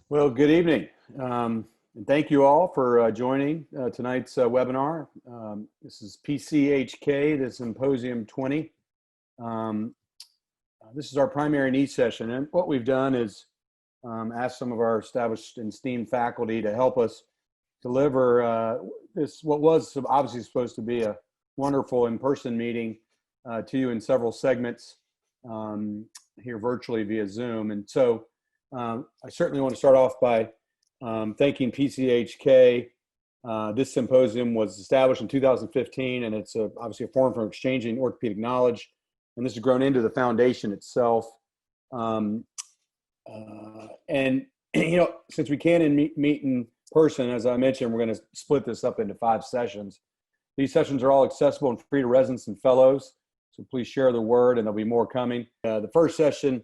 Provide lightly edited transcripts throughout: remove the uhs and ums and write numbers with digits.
Well, good evening. And thank you all for joining tonight's webinar. This is PCHK, the Symposium 20. This is our primary needs session. And what we've done is ask some of our established and esteemed faculty to help us deliver this, what was obviously supposed to be a wonderful in-person meeting to you in several segments here virtually via Zoom. And so I certainly want to start off by thanking PCHK. This symposium was established in 2015, and it's obviously a forum for exchanging orthopedic knowledge, and this has grown into the foundation itself. And you know, since we can't meet in person, as I mentioned, we're going to split this up into 5 sessions. These sessions are all accessible and free to residents and fellows, so please share the word, and there'll be more coming. The first session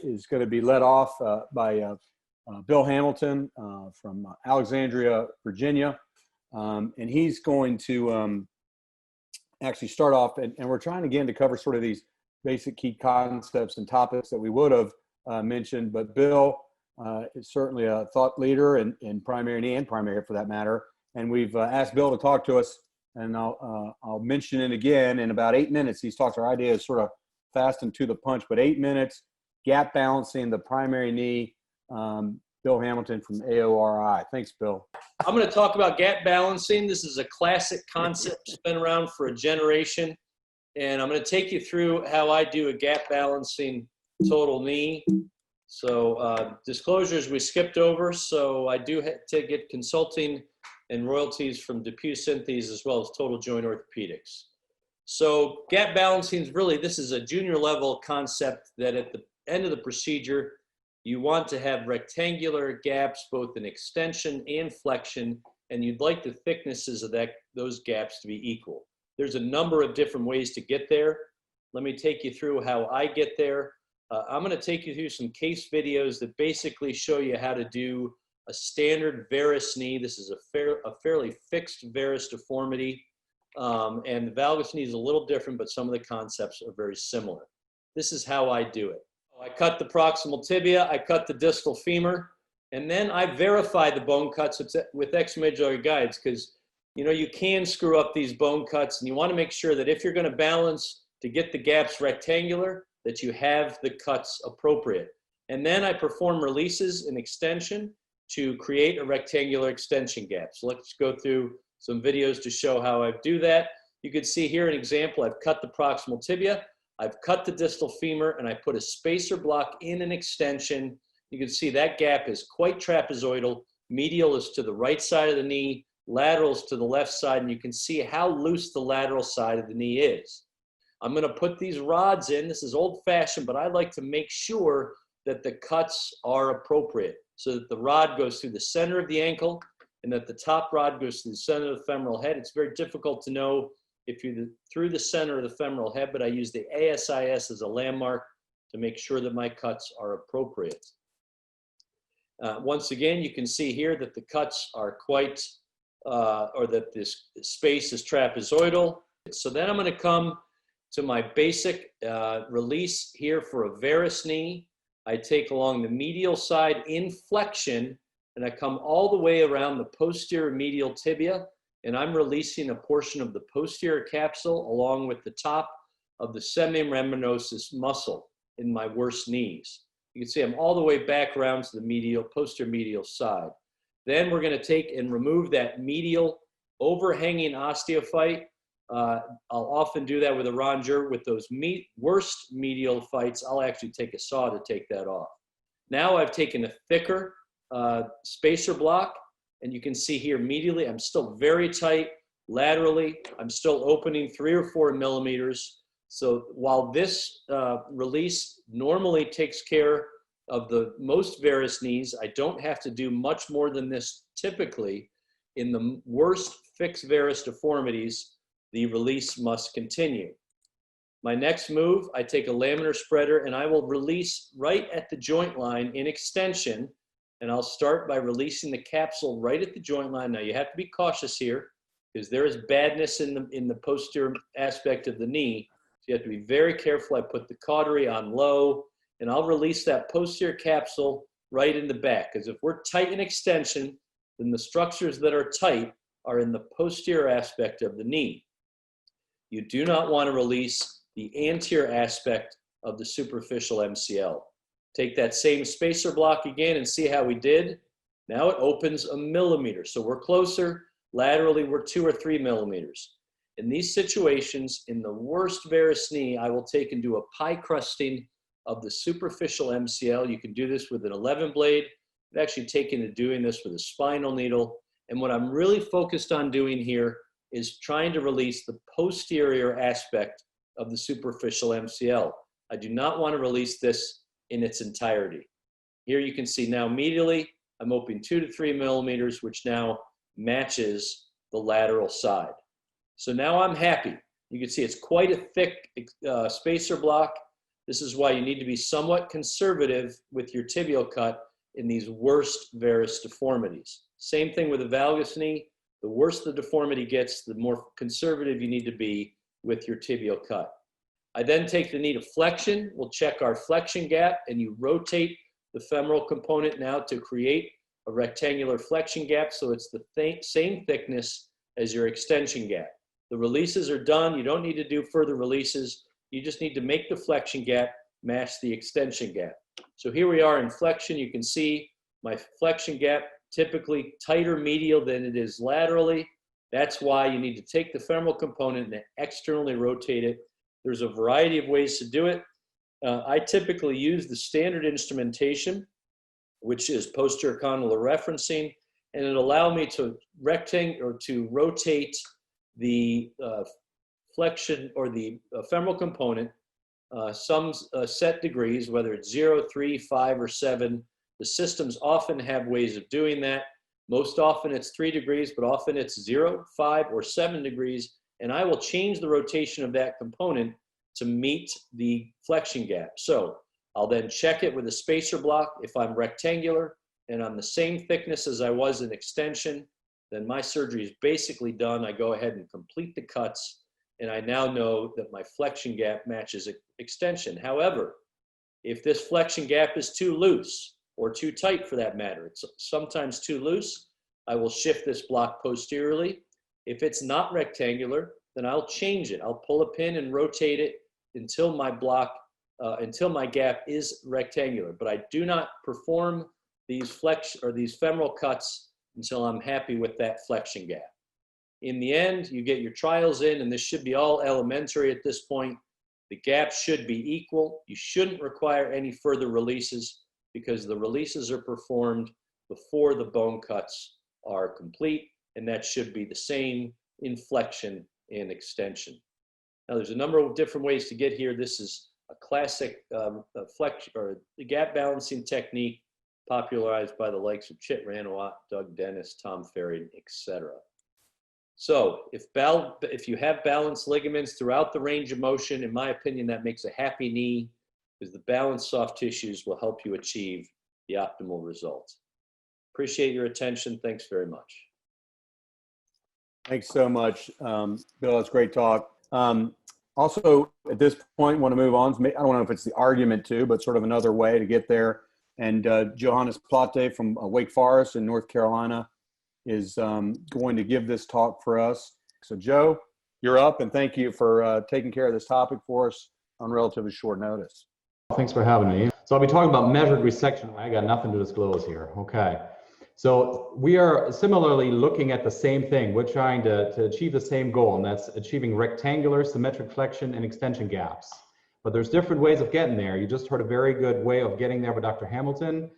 is going to be led off by Bill Hamilton from Alexandria, Virginia. And he's going to actually start off, and we're trying again to cover sort of these basic key concepts and topics that we would have mentioned, but Bill is certainly a thought leader in primary knee and primary for that matter. And we've asked Bill to talk to us, and I'll mention it again in about 8 minutes. He's talked, our idea is sort of fast and to the punch, but 8 minutes, gap balancing the primary knee. Bill Hamilton from AORI. Thanks, Bill. I'm going to talk about gap balancing. This is a classic concept. It's been around for a generation. And I'm going to take you through how I do a gap balancing total knee. So disclosures we skipped over. So I do have to get consulting and royalties from DePuy Synthes as well as Total Joint Orthopedics. So gap balancing is really, this is a junior level concept that at the end of the procedure, you want to have rectangular gaps, both in extension and flexion, and you'd like the thicknesses of those gaps to be equal. There's a number of different ways to get there. Let me take you through how I get there. I'm going to take you through some case videos that basically show you how to do a standard varus knee. This is a fairly fixed varus deformity, and the valgus knee is a little different, but some of the concepts are very similar. This is how I do it. I cut the proximal tibia, I cut the distal femur, and then I verify the bone cuts with extramedullary guides, because you know you can screw up these bone cuts, and you want to make sure that if you're going to balance to get the gaps rectangular, that you have the cuts appropriate. And then I perform releases and extension to create a rectangular extension gap. So let's go through some videos to show how I do that. You can see here an example. I've cut the proximal tibia, I've cut the distal femur, and I put a spacer block in an extension. You can see that gap is quite trapezoidal. Medial is to the right side of the knee, lateral is to the left side, and you can see how loose the lateral side of the knee is. I'm going to put these rods in. This is old-fashioned, but I like to make sure that the cuts are appropriate so that the rod goes through the center of the ankle and that the top rod goes through the center of the femoral head. It's very difficult to know if you're through the center of the femoral head, but I use the ASIS as a landmark to make sure that my cuts are appropriate. Once again, you can see here that the cuts are quite, or that this space is trapezoidal. So then I'm going to come to my basic release here for a varus knee. I take along the medial side in flexion, and I come all the way around the posterior medial tibia, and I'm releasing a portion of the posterior capsule along with the top of the semimembranosus muscle in my worst knees. You can see I'm all the way back around to the medial, posterior medial side. Then we're going to take and remove that medial overhanging osteophyte. I'll often do that with a rongeur. With those worst medial phytes, I'll actually take a saw to take that off. Now I've taken a thicker spacer block, and you can see here medially, I'm still very tight. Laterally, I'm still opening 3 or 4 millimeters. So while this release normally takes care of the most varus knees, I don't have to do much more than this typically. In the worst fixed varus deformities, the release must continue. My next move, I take a laminar spreader and I will release right at the joint line in extension. And I'll start by releasing the capsule right at the joint line. Now you have to be cautious here because there is badness in the posterior aspect of the knee. So you have to be very careful. I put the cautery on low, and I'll release that posterior capsule right in the back. Because if we're tight in extension, then the structures that are tight are in the posterior aspect of the knee. You do not want to release the anterior aspect of the superficial MCL. Take that same spacer block again and see how we did. Now it opens a millimeter. So we're closer. Laterally, we're 2 or 3 millimeters. In these situations, in the worst varus knee, I will take and do a pie crusting of the superficial MCL. You can do this with an 11 blade. I've actually taken to doing this with a spinal needle. And what I'm really focused on doing here is trying to release the posterior aspect of the superficial MCL. I do not want to release this in its entirety. Here you can see now medially, I'm opening 2 to 3 millimeters, which now matches the lateral side. So now I'm happy. You can see it's quite a thick spacer block. This is why you need to be somewhat conservative with your tibial cut in these worst varus deformities. Same thing with a valgus knee. The worse the deformity gets, the more conservative you need to be with your tibial cut. I then take the knee to flexion. We'll check our flexion gap, and you rotate the femoral component now to create a rectangular flexion gap, so it's the same thickness as your extension gap. The releases are done. You don't need to do further releases. You just need to make the flexion gap match the extension gap. So here we are in flexion. You can see my flexion gap typically tighter medial than it is laterally. That's why you need to take the femoral component and externally rotate it. There's a variety of ways to do it. I typically use the standard instrumentation, which is posterior condylar referencing, and it allows me to rotate the flexion or the femoral component some set degrees, whether it's 0, 3, 5, or 7. The systems often have ways of doing that. Most often it's 3 degrees, but often it's 0, 5, or 7 degrees. And I will change the rotation of that component to meet the flexion gap. So I'll then check it with a spacer block. If I'm rectangular and I'm the same thickness as I was in extension, then my surgery is basically done. I go ahead and complete the cuts, and I now know that my flexion gap matches extension. However, if this flexion gap is too loose, or too tight for that matter, it's sometimes too loose, I will shift this block posteriorly. If it's not rectangular, then I'll change it. I'll pull a pin and rotate it until my block, until my gap is rectangular. But I do not perform these these femoral cuts until I'm happy with that flexion gap. In the end, you get your trials in, and this should be all elementary at this point. The gap should be equal. You shouldn't require any further releases because the releases are performed before the bone cuts are complete, and that should be the same in flexion and extension. Now, there's a number of different ways to get here. This is a classic flexion or the gap balancing technique popularized by the likes of Chit Ranawat, Doug Dennis, Tom Ferry, etc. So if you have balanced ligaments throughout the range of motion, in my opinion, that makes a happy knee because the balanced soft tissues will help you achieve the optimal result. Appreciate your attention. Thanks very much. Thanks so much, Bill. That's great talk. Also, at this point, want to move on. I don't know if it's the argument too, but sort of another way to get there. And Johannes Plate from Wake Forest in North Carolina is going to give this talk for us. So Joe, you're up, and thank you for taking care of this topic for us on relatively short notice. Thanks for having me. So I'll be talking about measured resection. I got nothing to disclose here. Okay. So we are similarly looking at the same thing. We're trying to achieve the same goal, and that's achieving rectangular symmetric flexion and extension gaps. But there's different ways of getting there. You just heard a very good way of getting there by Dr. Hamilton.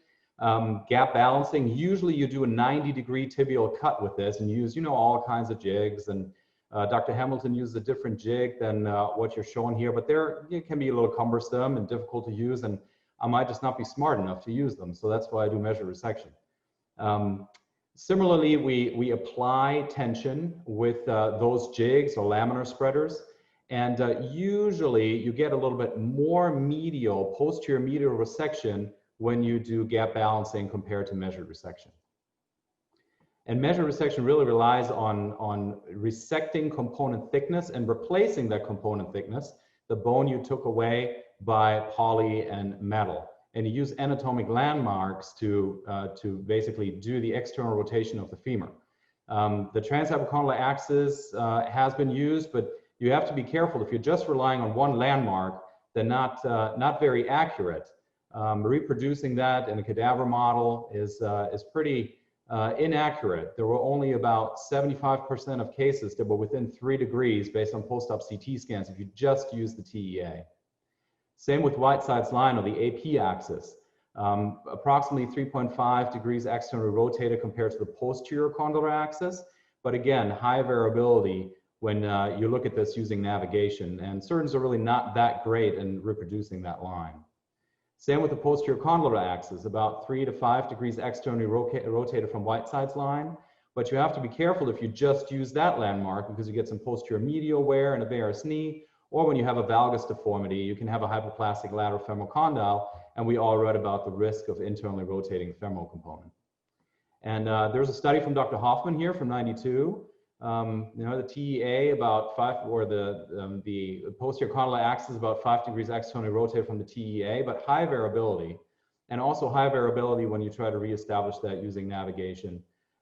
Gap balancing, usually you do a 90-degree tibial cut with this and use, all kinds of jigs. And Dr. Hamilton uses a different jig than what you're showing here, but it can be a little cumbersome and difficult to use, and I might just not be smart enough to use them. So that's why I do measured resection. Similarly, we apply tension with those jigs or laminar spreaders. And usually you get a little bit more medial, posterior medial resection when you do gap balancing compared to measured resection. And measured resection really relies on resecting component thickness and replacing that component thickness, the bone you took away, by poly and metal. and you use anatomic landmarks to basically do the external rotation of the femur. The transhypocondylar axis has been used, but you have to be careful. If you're just relying on one landmark, they're not very accurate. Reproducing that in a cadaver model is pretty inaccurate. There were only about 75% of cases that were within 3 degrees based on post-op CT scans if you just use the TEA. Same with Whiteside's line or the AP axis. Approximately 3.5 degrees externally rotated compared to the posterior condylar axis. But again, high variability when you look at this using navigation, and surgeons are really not that great in reproducing that line. Same with the posterior condylar axis, about 3 to 5 degrees externally rotated from Whiteside's line. But you have to be careful if you just use that landmark, because you get some posterior medial wear and a varus knee, or when you have a valgus deformity, you can have a hypoplastic lateral femoral condyle, and we all read about the risk of internally rotating the femoral component. And there's a study from Dr. Hofmann here from '92. The TEA about 5, or the posterior condylar axis about 5 degrees externally rotated from the TEA, but high variability, and also high variability when you try to reestablish that using navigation,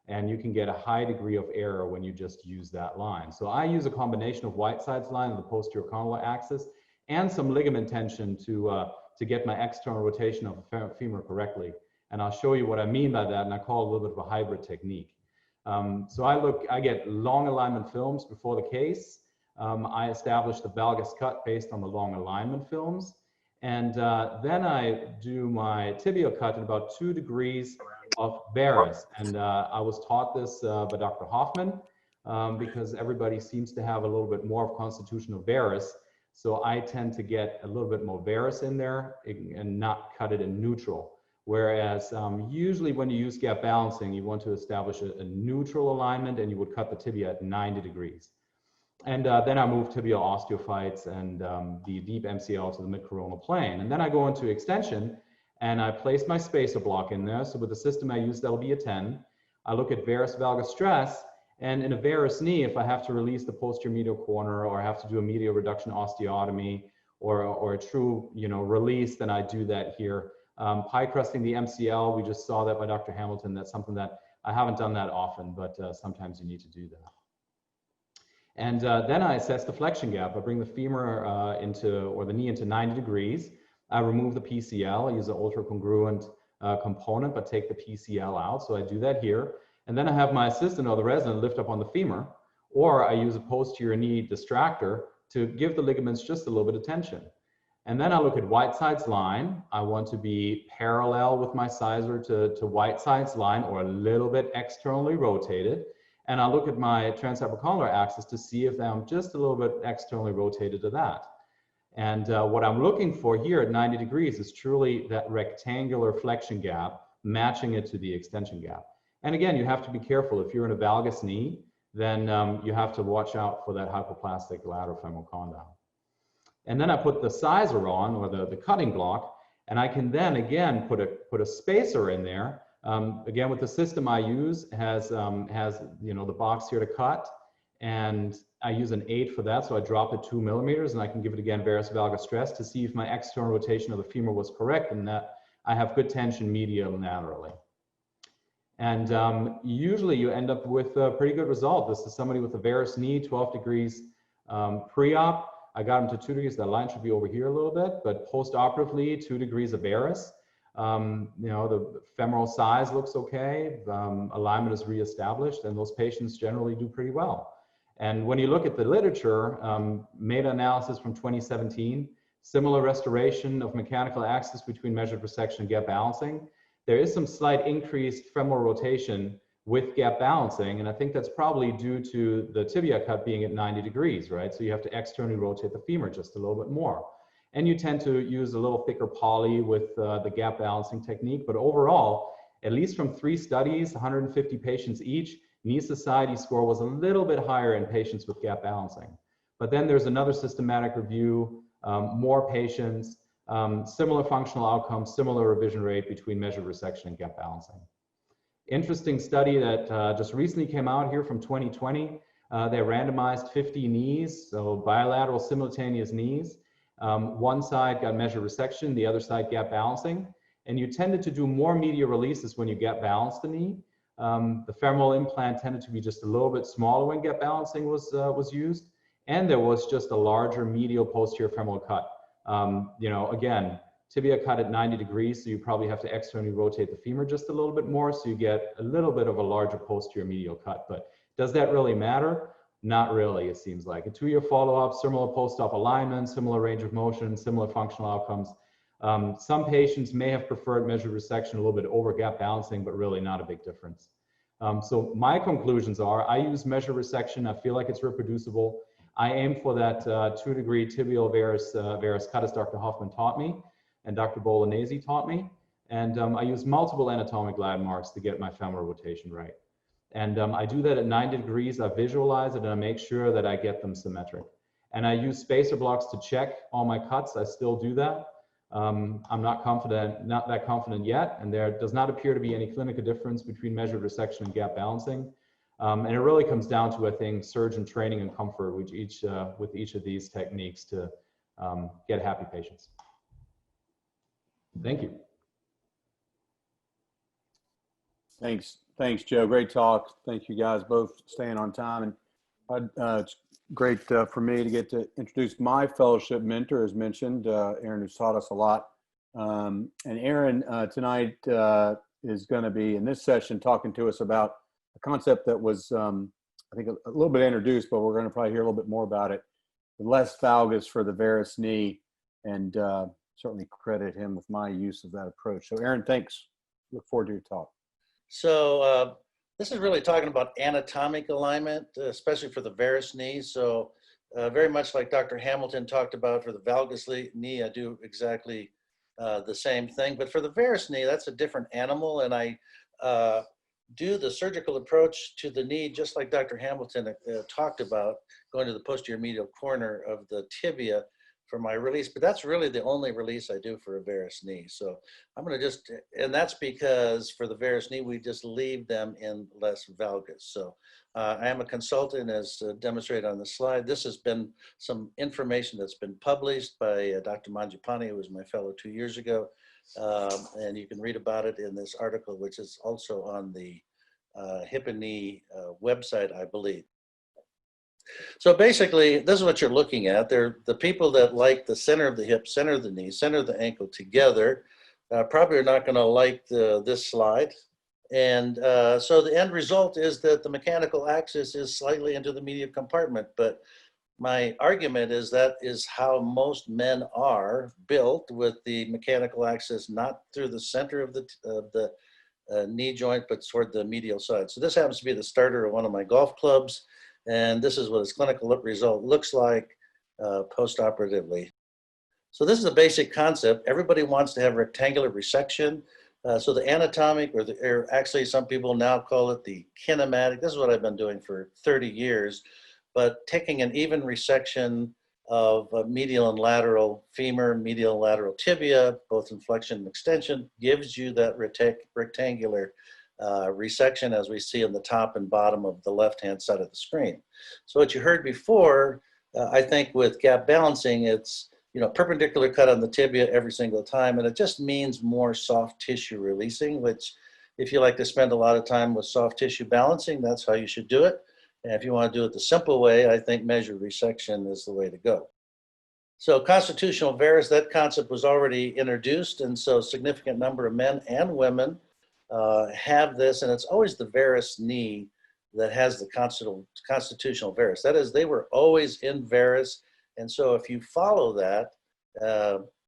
and you can get a high degree of error when you just use that line. So I use a combination of Whiteside's line and the posterior condylar axis, and some ligament tension to get my external rotation of the femur correctly. And I'll show you what I mean by that, and I call it a little bit of a hybrid technique. So I get long alignment films before the case. I establish the valgus cut based on the long alignment films. And then I do my tibial cut at about 2 degrees of varus. And I was taught this by Dr. Hofmann because everybody seems to have a little bit more of constitutional varus. So I tend to get a little bit more varus in there and not cut it in neutral. Whereas usually when you use gap balancing, you want to establish a neutral alignment, and you would cut the tibia at 90 degrees. And then I move tibial osteophytes and the deep MCL to the mid-coronal plane. And then I go into extension, and I place my spacer block in there. So with the system I use, that'll be a 10. I look at varus valgus stress, and in a varus knee, if I have to release the posterior medial corner, or I have to do a medial reduction osteotomy, or a true release, then I do that here. Pie crusting the MCL, we just saw that by Dr. Hamilton. That's something that I haven't done that often, but sometimes you need to do that. And then I assess the flexion gap. I bring the femur or the knee into 90 degrees. I remove the PCL. I use an ultracongruent component, but take the PCL out. So I do that here. And then I have my assistant or the resident lift up on the femur, or I use a posterior knee distractor to give the ligaments just a little bit of tension. And then I look at Whiteside's line. I want to be parallel with my sizer to Whiteside's line, or a little bit externally rotated. And I look at my transhypocondylar axis to see if I'm just a little bit externally rotated to that. And what I'm looking for here at 90 degrees is truly that rectangular flexion gap, matching it to the extension gap. And again, you have to be careful. If you're in a valgus knee, then you have to watch out for that hypoplastic lateral femoral condyle. And then I put the sizer on, or the cutting block, and I can then again put a spacer in there. Again, with the system I use has the box here to cut, and I use an 8 for that, so I drop it 2 millimeters, and I can give it again varus valgus stress to see if my external rotation of the femur was correct, and that I have good tension medial and laterally. And usually you end up with a pretty good result. This is somebody with a varus knee, 12 degrees pre-op. I got him to 2 degrees. That line should be over here a little bit, but post-operatively, 2 degrees of varus. The femoral size looks okay. Alignment is reestablished, and those patients generally do pretty well. And when you look at the literature, meta-analysis from 2017, similar restoration of mechanical axis between measured resection and gap balancing. There is some slight increased femoral rotation with gap balancing, and I think that's probably due to the tibia cut being at 90 degrees, right? So you have to externally rotate the femur just a little bit more. And you tend to use a little thicker poly with the gap balancing technique, but overall, at least from 3 studies, 150 patients each, knee society score was a little bit higher in patients with gap balancing. But then there's another systematic review, more patients, similar functional outcomes, similar revision rate between measured resection and gap balancing. Interesting study that just recently came out here from 2020. They randomized 50 knees, so bilateral simultaneous knees. One side got measured resection, the other side gap balancing. And you tended to do more medial releases when you gap balanced the knee. The femoral implant tended to be just a little bit smaller when gap balancing was used. And there was just a larger medial posterior femoral cut. Again, tibia cut at 90 degrees, so you probably have to externally rotate the femur just a little bit more, so you get a little bit of a larger posterior medial cut. But does that really matter? Not really, it seems like. A 2-year follow-up, similar post-op alignment, similar range of motion, similar functional outcomes. Some patients may have preferred measured resection a little bit over gap balancing, but really not a big difference. So my conclusions are, I use measured resection. I feel like it's reproducible. I aim for that 2-degree tibial varus cut, as Dr. Hofmann taught me and Dr. Bolognesi taught me. And I use multiple anatomic landmarks to get my femoral rotation right. And I do that at 90 degrees. I visualize it and I make sure that I get them symmetric. And I use spacer blocks to check all my cuts. I still do that. I'm not that confident yet. And there does not appear to be any clinical difference between measured resection and gap balancing. And it really comes down to, I think, surgeon training and comfort with each of these techniques to get happy patients. Thank you. Thanks, Joe. Great talk. Thank you guys both staying on time. And it's great for me to get to introduce my fellowship mentor, as mentioned, Aaron, who's taught us a lot. And Aaron tonight is going to be in this session talking to us about a concept that was, I think, a little bit introduced, but we're going to probably hear a little bit more about it. The less valgus for the varus knee, and certainly credit him with my use of that approach. So Aaron, thanks. Look forward to your talk. So this is really talking about anatomic alignment, especially for the varus knee. So very much like Dr. Hamilton talked about for the valgus knee, I do exactly the same thing. But for the varus knee, that's a different animal. And I do the surgical approach to the knee, just like Dr. Hamilton talked about, going to the posterior medial corner of the tibia for my release. But that's really the only release I do for a varus knee. So I'm going to just, and that's because for the varus knee, we just leave them in less valgus. So I am a consultant, as demonstrated on the slide. This has been some information that's been published by Dr. Manjapani, who was my fellow 2 years ago. And you can read about it in this article, which is also on the hip and knee website, I believe. So basically, this is what you're looking at. They're the people that like the center of the hip, center of the knee, center of the ankle together, probably are not going to like this slide. And so the end result is that the mechanical axis is slightly into the medial compartment. But my argument is that is how most men are built, with the mechanical axis not through the center of the knee joint, but toward the medial side. So this happens to be the starter of one of my golf clubs. And this is what its clinical result looks like post-operatively. So this is a basic concept. Everybody wants to have rectangular resection. So the anatomic, or actually some people now call it the kinematic. This is what I've been doing for 30 years. But taking an even resection of medial and lateral femur, medial and lateral tibia, both in flexion and extension, gives you that rectangular resection, as we see in the top and bottom of the left-hand side of the screen. So what you heard before, I think with gap balancing, it's perpendicular cut on the tibia every single time, and it just means more soft tissue releasing, which if you like to spend a lot of time with soft tissue balancing, that's how you should do it. And if you want to do it the simple way, I think measured resection is the way to go. So constitutional varus, that concept was already introduced, and so a significant number of men and women have this, and it's always the varus knee that has the constitutional varus. That is, they were always in varus, and so if you follow that,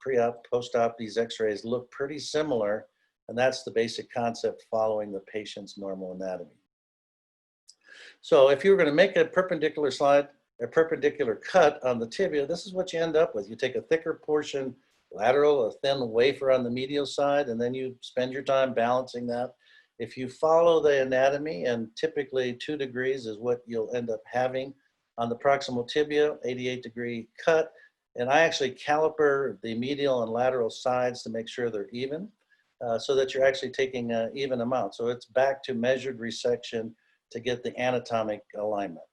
pre-op, post-op, these x-rays look pretty similar, and that's the basic concept following the patient's normal anatomy. So if you were going to make a perpendicular slide, a perpendicular cut on the tibia, this is what you end up with. You take a thicker portion lateral, a thin wafer on the medial side, and then you spend your time balancing that. If you follow the anatomy, and typically 2 degrees is what you'll end up having on the proximal tibia, 88-degree cut, and I actually caliper the medial and lateral sides to make sure they're even, so that you're actually taking an even amount. So it's back to measured resection to get the anatomic alignment.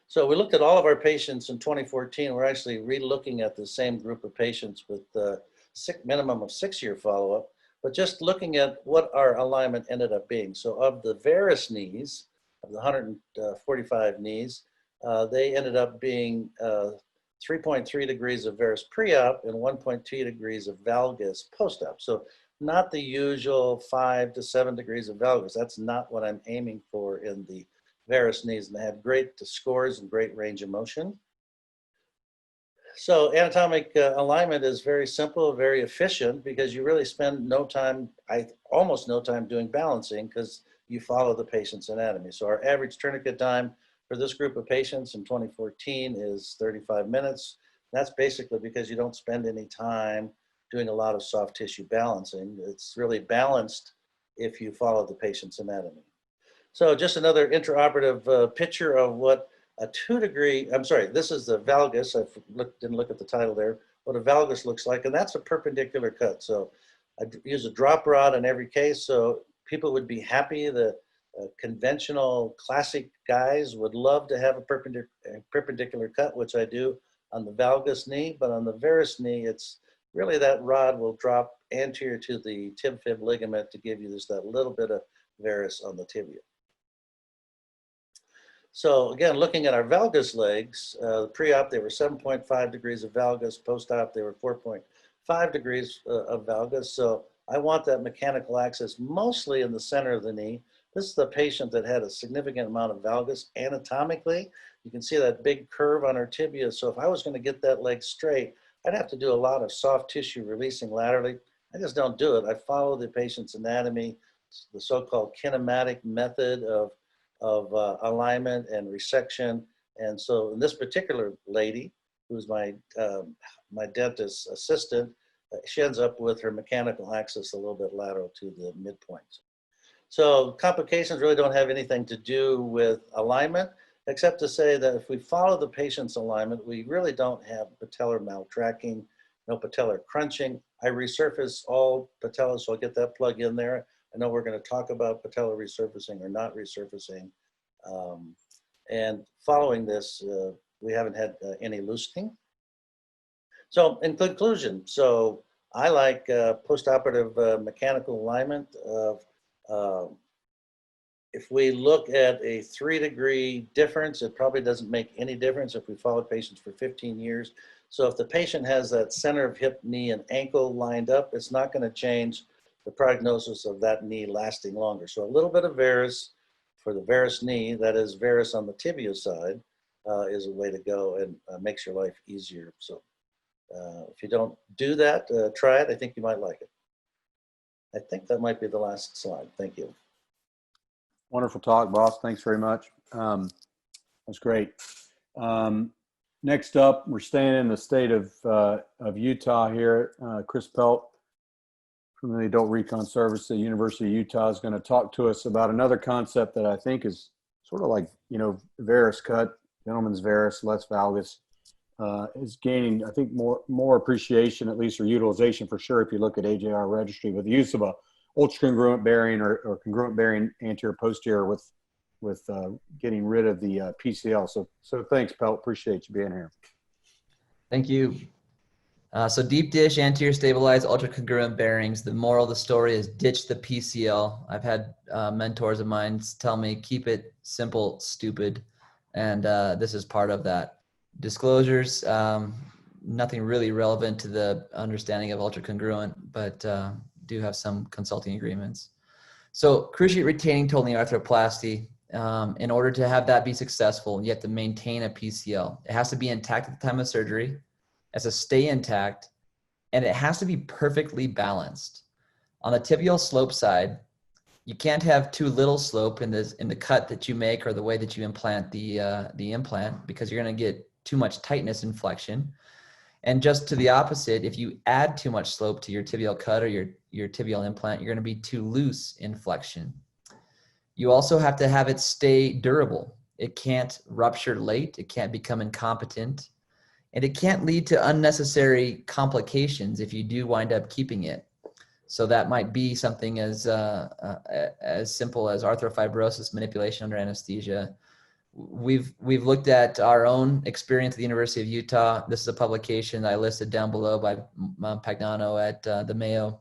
So we looked at all of our patients in 2014. We're actually re-looking at the same group of patients with minimum of 6-year follow-up, but just looking at what our alignment ended up being. So of the Varus knees, of the 145 knees, they ended up being 3.3 degrees of Varus pre-op and 1.2 degrees of valgus post-op. So not the usual 5 to 7 degrees of valgus. That's not what I'm aiming for in the Varus knees, and they had great scores and great range of motion. So anatomic alignment is very simple, very efficient, because you really spend no time, almost no time doing balancing, because you follow the patient's anatomy. So our average tourniquet time for this group of patients in 2014 is 35 minutes. That's basically because you don't spend any time doing a lot of soft tissue balancing. It's really balanced if you follow the patient's anatomy. So just another intraoperative picture of what a 2-degree, I'm sorry, this is the valgus. I didn't look at the title there, what a valgus looks like, and that's a perpendicular cut. So I use a drop rod in every case, so people would be happy. The conventional classic guys would love to have a perpendicular cut, which I do on the valgus knee, but on the varus knee, it's really that rod will drop anterior to the tib-fib ligament to give you just that little bit of varus on the tibia. So again, looking at our valgus legs, pre-op they were 7.5 degrees of valgus, post-op they were 4.5 degrees of valgus. So I want that mechanical axis mostly in the center of the knee. This is the patient that had a significant amount of valgus anatomically. You can see that big curve on her tibia. So if I was going to get that leg straight, I'd have to do a lot of soft tissue releasing laterally. I just don't do it. I follow the patient's anatomy, the so-called kinematic method of alignment and resection. And so in this particular lady, who's my dentist assistant, she ends up with her mechanical axis a little bit lateral to the midpoint. So complications really don't have anything to do with alignment, except to say that if we follow the patient's alignment, we really don't have patellar maltracking, no patellar crunching. I resurface all patellas, so I'll get that plug in there. I know we're going to talk about patella resurfacing or not resurfacing. And following this, we haven't had any loosening. So in conclusion, so I like postoperative mechanical alignment of, if we look at a 3-degree difference, it probably doesn't make any difference if we follow patients for 15 years. So if the patient has that center of hip, knee, and ankle lined up, it's not going to change the prognosis of that knee lasting longer. So a little bit of varus for the varus knee, that is varus on the tibia side, is a way to go and makes your life easier. So if you don't do that, try it. I think you might like it. I think that might be the last slide. Thank you. Wonderful talk, boss. Thanks very much. That's great. Next up, we're staying in the state of Utah here. Chris Pelt from the Adult Recon Service at the University of Utah is going to talk to us about another concept that I think is sort of like, varus cut, gentleman's varus, less valgus, is gaining, I think, more appreciation, at least, or utilization for sure, if you look at AJR registry, with the use of a ultracongruent bearing or congruent bearing anterior posterior with getting rid of the PCL. So thanks, Pelt. Appreciate you being here. Thank you. So deep dish, anterior stabilized, ultracongruent bearings. The moral of the story is ditch the PCL. I've had mentors of mine tell me, keep it simple, stupid. And this is part of that. Disclosures, nothing really relevant to the understanding of ultracongruent, but do have some consulting agreements. So cruciate retaining total knee arthroplasty. In order to have that be successful, you have to maintain a PCL. It has to be intact at the time of surgery. It has to stay intact, and it has to be perfectly balanced. On the tibial slope side, you can't have too little slope in the cut that you make or the way that you implant the implant, because you're going to get too much tightness in flexion. And just to the opposite, if you add too much slope to your tibial cut or your tibial implant, you're going to be too loose in flexion. You also have to have it stay durable. It can't rupture late. It can't become incompetent. And it can't lead to unnecessary complications if you do wind up keeping it. So that might be something as simple as arthrofibrosis manipulation under anesthesia, we've looked at our own experience at the University of Utah. This is a publication I listed down below by Pagnano at the Mayo.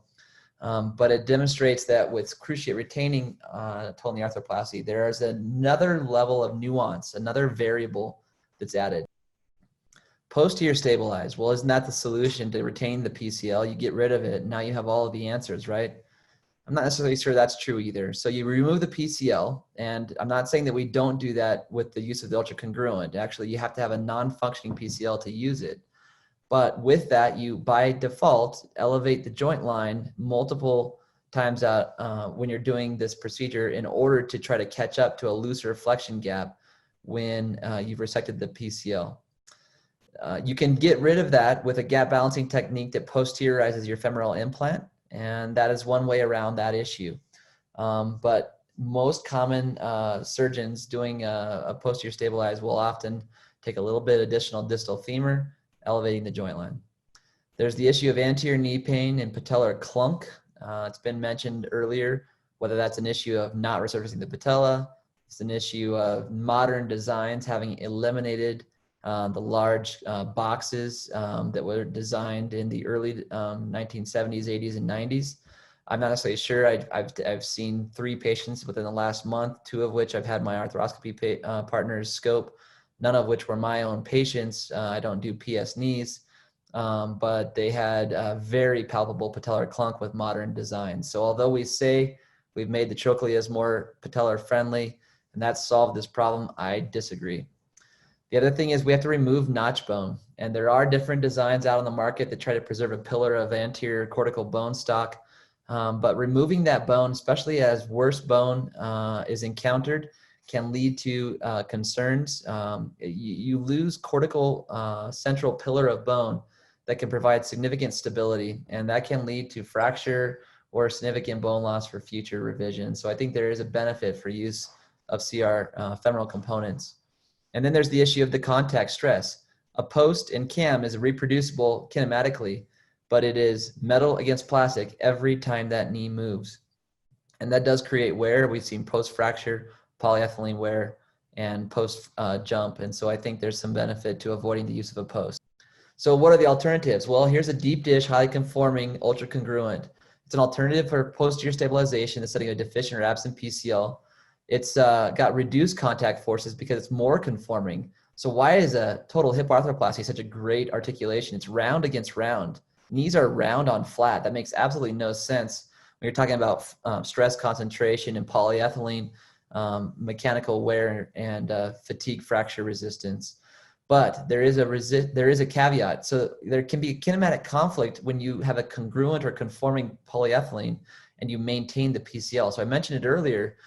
But it demonstrates that with cruciate retaining total knee arthroplasty, there is another level of nuance, another variable that's added. Posterior stabilized. Well, isn't that the solution to retain the PCL? You get rid of it. Now you have all of the answers, right? I'm not necessarily sure that's true either. So you remove the PCL, and I'm not saying that we don't do that with the use of the ultracongruent. Actually, you have to have a non-functioning PCL to use it. But with that, you by default elevate the joint line multiple times out when you're doing this procedure in order to try to catch up to a looser flexion gap when you've resected the PCL. You can get rid of that with a gap balancing technique that posteriorizes your femoral implant, and that is one way around that issue. But most common surgeons doing a posterior stabilized will often take a little bit additional distal femur, elevating the joint line. There's the issue of anterior knee pain and patellar clunk. It's been mentioned earlier, whether that's an issue of not resurfacing the patella. It's an issue of modern designs having eliminated the large boxes that were designed in the early 1970s, 80s, and 90s. I'm not necessarily sure. I've seen 3 patients within the last month, 2 of which I've had my arthroscopy partners scope, none of which were my own patients. I don't do PS knees, but they had a very palpable patellar clunk with modern designs. So although we say we've made the trochleas more patellar friendly and that's solved this problem, I disagree. The other thing is we have to remove notch bone, and there are different designs out on the market that try to preserve a pillar of anterior cortical bone stock. But removing that bone, especially as worse bone is encountered, can lead to concerns. You lose cortical central pillar of bone that can provide significant stability, and that can lead to fracture or significant bone loss for future revision. So I think there is a benefit for use of CR femoral components. And then there's the issue of the contact stress. A post in CAM is reproducible kinematically, but it is metal against plastic every time that knee moves. And that does create wear. We've seen post-fracture, polyethylene wear, and post-jump. And so I think there's some benefit to avoiding the use of a post. So what are the alternatives? Well, here's a deep dish, highly conforming, ultracongruent. It's an alternative for posterior stabilization in setting a deficient or absent PCL. It's got reduced contact forces because it's more conforming. So why is a total hip arthroplasty such a great articulation? It's round against round. Knees are round on flat. That makes absolutely no sense when you're talking about stress concentration and polyethylene, mechanical wear, and fatigue fracture resistance. But there is a caveat. So there can be a kinematic conflict when you have a congruent or conforming polyethylene and you maintain the PCL. So I mentioned it earlier.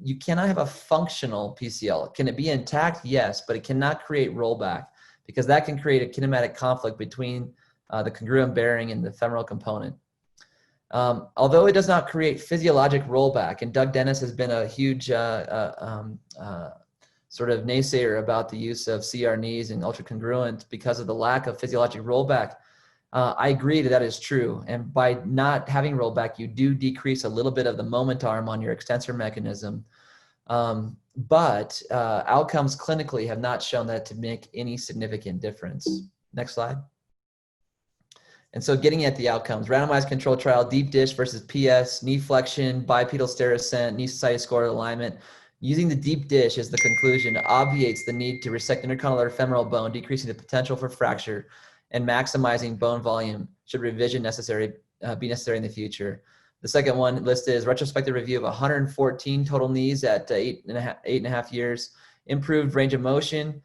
You cannot have a functional PCL. Can it be intact? Yes, but it cannot create rollback because that can create a kinematic conflict between the congruent bearing and the femoral component. Although it does not create physiologic rollback, and Doug Dennis has been a huge sort of naysayer about the use of CR knees and ultracongruent because of the lack of physiologic rollback. I agree that is true. And by not having rollback, you do decrease a little bit of the moment arm on your extensor mechanism. But outcomes clinically have not shown that to make any significant difference. Next slide. And so getting at the outcomes, randomized controlled trial, deep dish versus PS, knee flexion, bipedal stair ascent, knee society score alignment. Using the deep dish as the conclusion obviates the need to resect intercondylar femoral bone, decreasing the potential for fracture and maximizing bone volume should revision be necessary in the future. The second one listed is retrospective review of 114 total knees at 8.5 years, improved range of motion,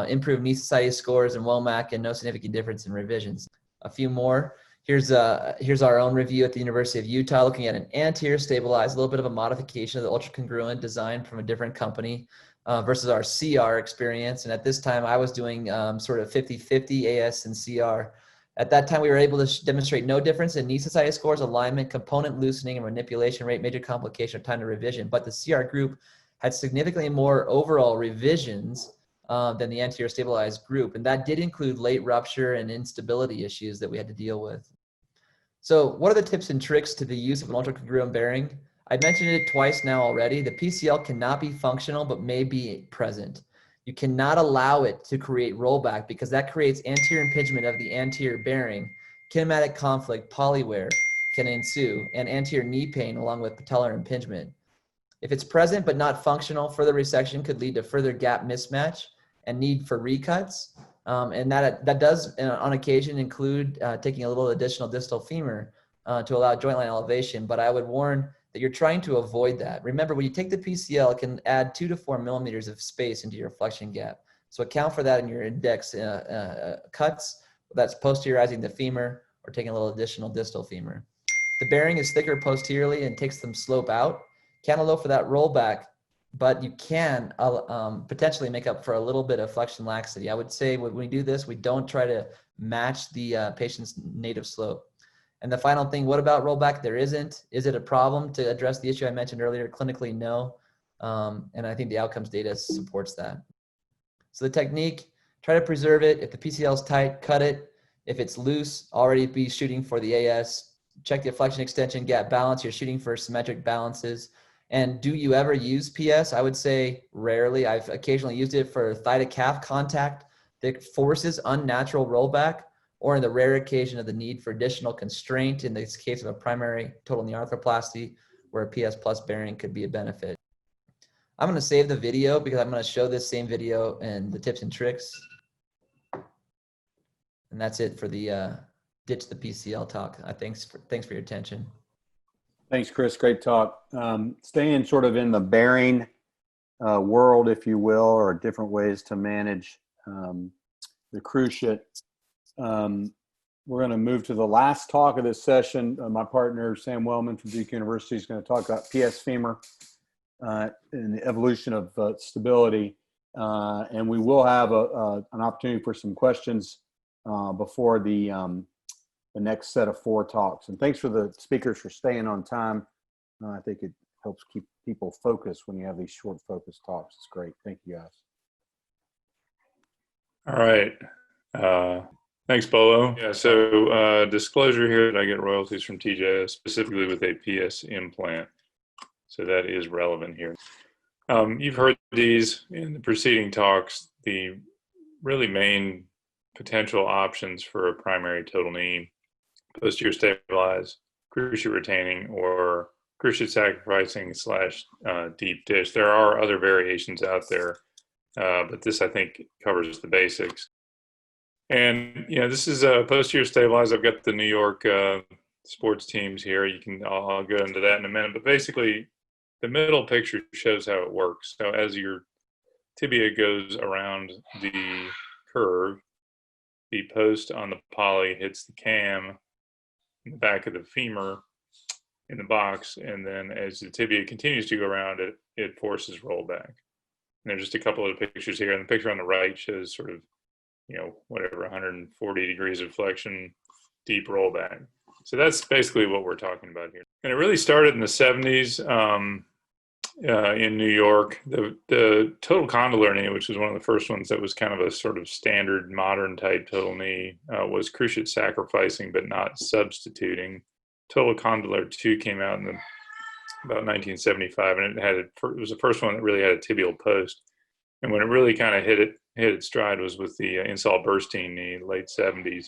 improved knee society scores and WOMAC, and no significant difference in revisions. A few more. Here's our own review at the University of Utah, looking at an anterior stabilized, a little bit of a modification of the ultracongruent design from a different company versus our CR experience. And at this time, I was doing sort of 50-50 AS and CR. At that time, we were able to demonstrate no difference in knee society scores, alignment, component loosening, and manipulation rate, major complication, or time to revision. But the CR group had significantly more overall revisions than the anterior stabilized group. And that did include late rupture and instability issues that we had to deal with. So what are the tips and tricks to the use of an ultracongruent bearing? I mentioned it twice now already. The PCL cannot be functional, but may be present. You cannot allow it to create rollback because that creates anterior impingement of the anterior bearing. Kinematic conflict, polywear can ensue, and anterior knee pain along with patellar impingement. If it's present but not functional, further resection could lead to further gap mismatch and need for recuts. And that does, on occasion, include taking a little additional distal femur to allow joint line elevation. But I would warn that you're trying to avoid that. Remember, when you take the PCL, it can add 2 to 4 millimeters of space into your flexion gap. So account for that in your index cuts. That's posteriorizing the femur or taking a little additional distal femur. The bearing is thicker posteriorly and takes some slope out. Can't allow for that rollback, but you can potentially make up for a little bit of flexion laxity. I would say when we do this, we don't try to match the patient's native slope. And the final thing, what about rollback? There isn't. Is it a problem to address the issue I mentioned earlier? Clinically, no. And I think the outcomes data supports that. So the technique, try to preserve it. If the PCL is tight, cut it. If it's loose, already be shooting for the AS. Check the flexion extension gap balance. You're shooting for symmetric balances. And do you ever use PS? I would say rarely. I've occasionally used it for thigh to calf contact that forces unnatural rollback, or in the rare occasion of the need for additional constraint in this case of a primary total knee arthroplasty where a PS plus bearing could be a benefit. I'm going to save the video because I'm going to show this same video and the tips and tricks. And that's it for the ditch the PCL talk. Thanks for your attention. Thanks, Chris. Great talk. Staying sort of in the bearing world, if you will, or different ways to manage the cruciate. We're going to move to the last talk of this session. My partner, Sam Wellman from Duke University, is going to talk about PS femur and the evolution of stability. And we will have an opportunity for some questions before the next set of 4 talks. And thanks for the speakers for staying on time. I think it helps keep people focused when you have these short focus talks. It's great. Thank you, guys. All right. Thanks, Bolo. Yeah, so disclosure here that I get royalties from TJS, specifically with a PS implant. So that is relevant here. You've heard these in the preceding talks. The really main potential options for a primary total knee: posterior stabilized, cruciate retaining, or cruciate sacrificing / deep dish. There are other variations out there, but this I think covers the basics. And this is posterior stabilized. I've got the New York sports teams here. I'll go into that in a minute. But basically, the middle picture shows how it works. So as your tibia goes around the curve, the post on the poly hits the cam in the back of the femur in the box, and then as the tibia continues to go around it, it forces rollback. And there's just a couple of pictures here, and the picture on the right shows sort of, 140 degrees of flexion, deep rollback. So that's basically what we're talking about here. And it really started in the 70s in New York. The total condylar knee, which was one of the first ones that was kind of a sort of standard modern type total knee, was cruciate sacrificing but not substituting. Total condylar 2 came out in about 1975, and it was the first one that really had a tibial post. And when it really kind of hit its stride was with the Insol Burstein knee, late 70s.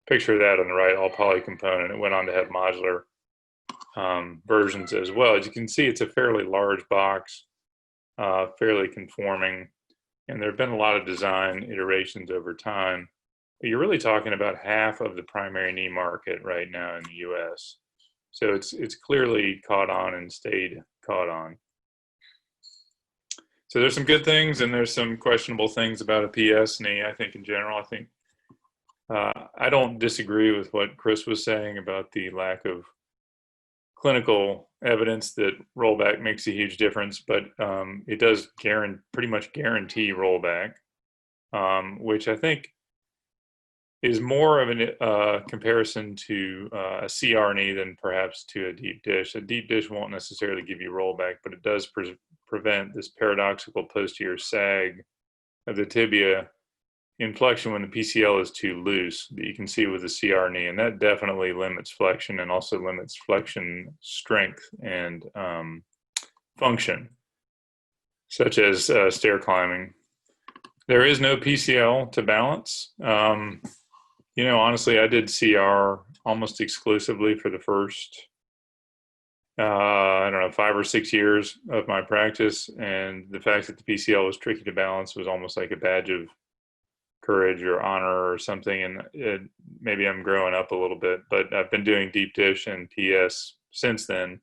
Picture of that on the right, all poly component. It went on to have modular versions as well. As you can see, it's a fairly large box, fairly conforming, and there have been a lot of design iterations over time. But you're really talking about half of the primary knee market right now in the U.S. So it's clearly caught on and stayed caught on. So there's some good things and there's some questionable things about a PS knee. I think in general, I don't disagree with what Chris was saying about the lack of clinical evidence that rollback makes a huge difference, but it does pretty much guarantee rollback, which I think is more of a comparison to a CR knee than perhaps to a deep dish. A deep dish won't necessarily give you rollback, but it does prevent this paradoxical posterior sag of the tibia in flexion when the PCL is too loose that you can see with the CR knee, and that definitely limits flexion and also limits flexion strength and function, such as stair climbing. There is no PCL to balance. Honestly, I did CR almost exclusively for the first, 5 or 6 years of my practice. And the fact that the PCL was tricky to balance was almost like a badge of courage or honor or something. And maybe I'm growing up a little bit, but I've been doing deep dish and PS since then.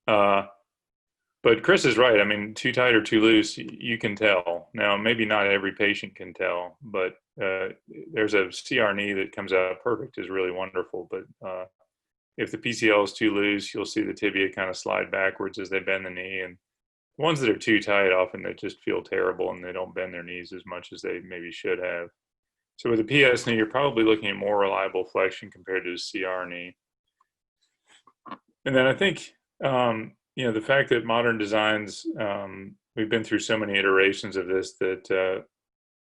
But Chris is right. I mean, too tight or too loose, you can tell. Now, maybe not every patient can tell, but there's a CR knee that comes out perfect is really wonderful. But if the PCL is too loose, you'll see the tibia kind of slide backwards as they bend the knee. And the ones that are too tight, often they just feel terrible and they don't bend their knees as much as they maybe should have. So with a PS knee, you're probably looking at more reliable flexion compared to a CR knee. And then I think, the fact that modern designs, we've been through so many iterations of this that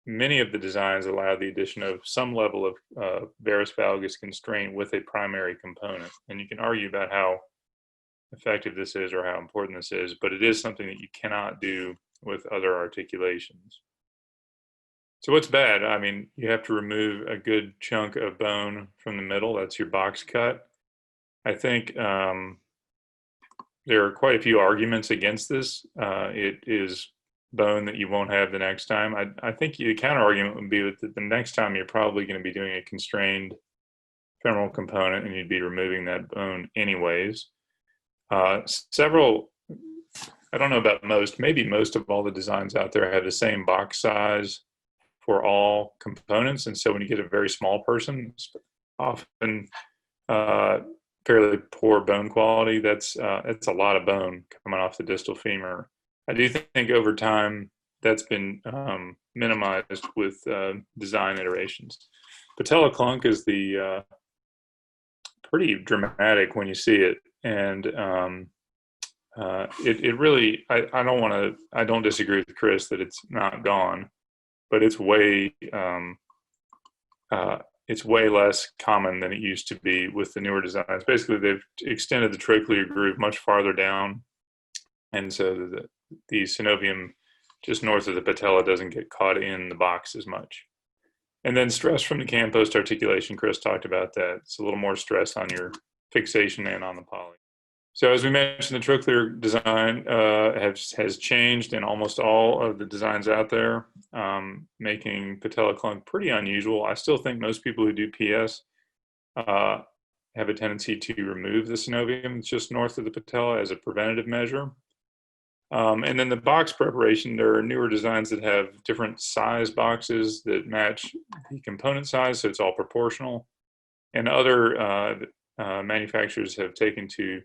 many of the designs allow the addition of some level of varus valgus constraint with a primary component. And you can argue about how effective this is or how important this is, but it is something that you cannot do with other articulations. So what's bad? I mean, you have to remove a good chunk of bone from the middle. That's your box cut. I think there are quite a few arguments against this. It is bone that you won't have the next time. I think the counter argument would be that the next time you're probably going to be doing a constrained femoral component and you'd be removing that bone anyways. Several, I don't know about most, maybe most of all the designs out there have the same box size for all components. And so when you get a very small person, often fairly poor bone quality, that's a lot of bone coming off the distal femur. I do think over time that's been minimized with design iterations. Patella clunk is the pretty dramatic when you see it, and it really, I don't disagree with Chris that it's not gone, but it's way less common than it used to be with the newer designs. Basically, they've extended the trochlear groove much farther down, and so the synovium just north of the patella doesn't get caught in the box as much. And then stress from the cam post articulation, Chris talked about that. It's a little more stress on your fixation and on the poly. So as we mentioned, the trochlear design has changed in almost all of the designs out there, making patella clunk pretty unusual. I still think most people who do PS have a tendency to remove the synovium just north of the patella as a preventative measure. And then the box preparation, there are newer designs that have different size boxes that match the component size, so it's all proportional. And other manufacturers have taken to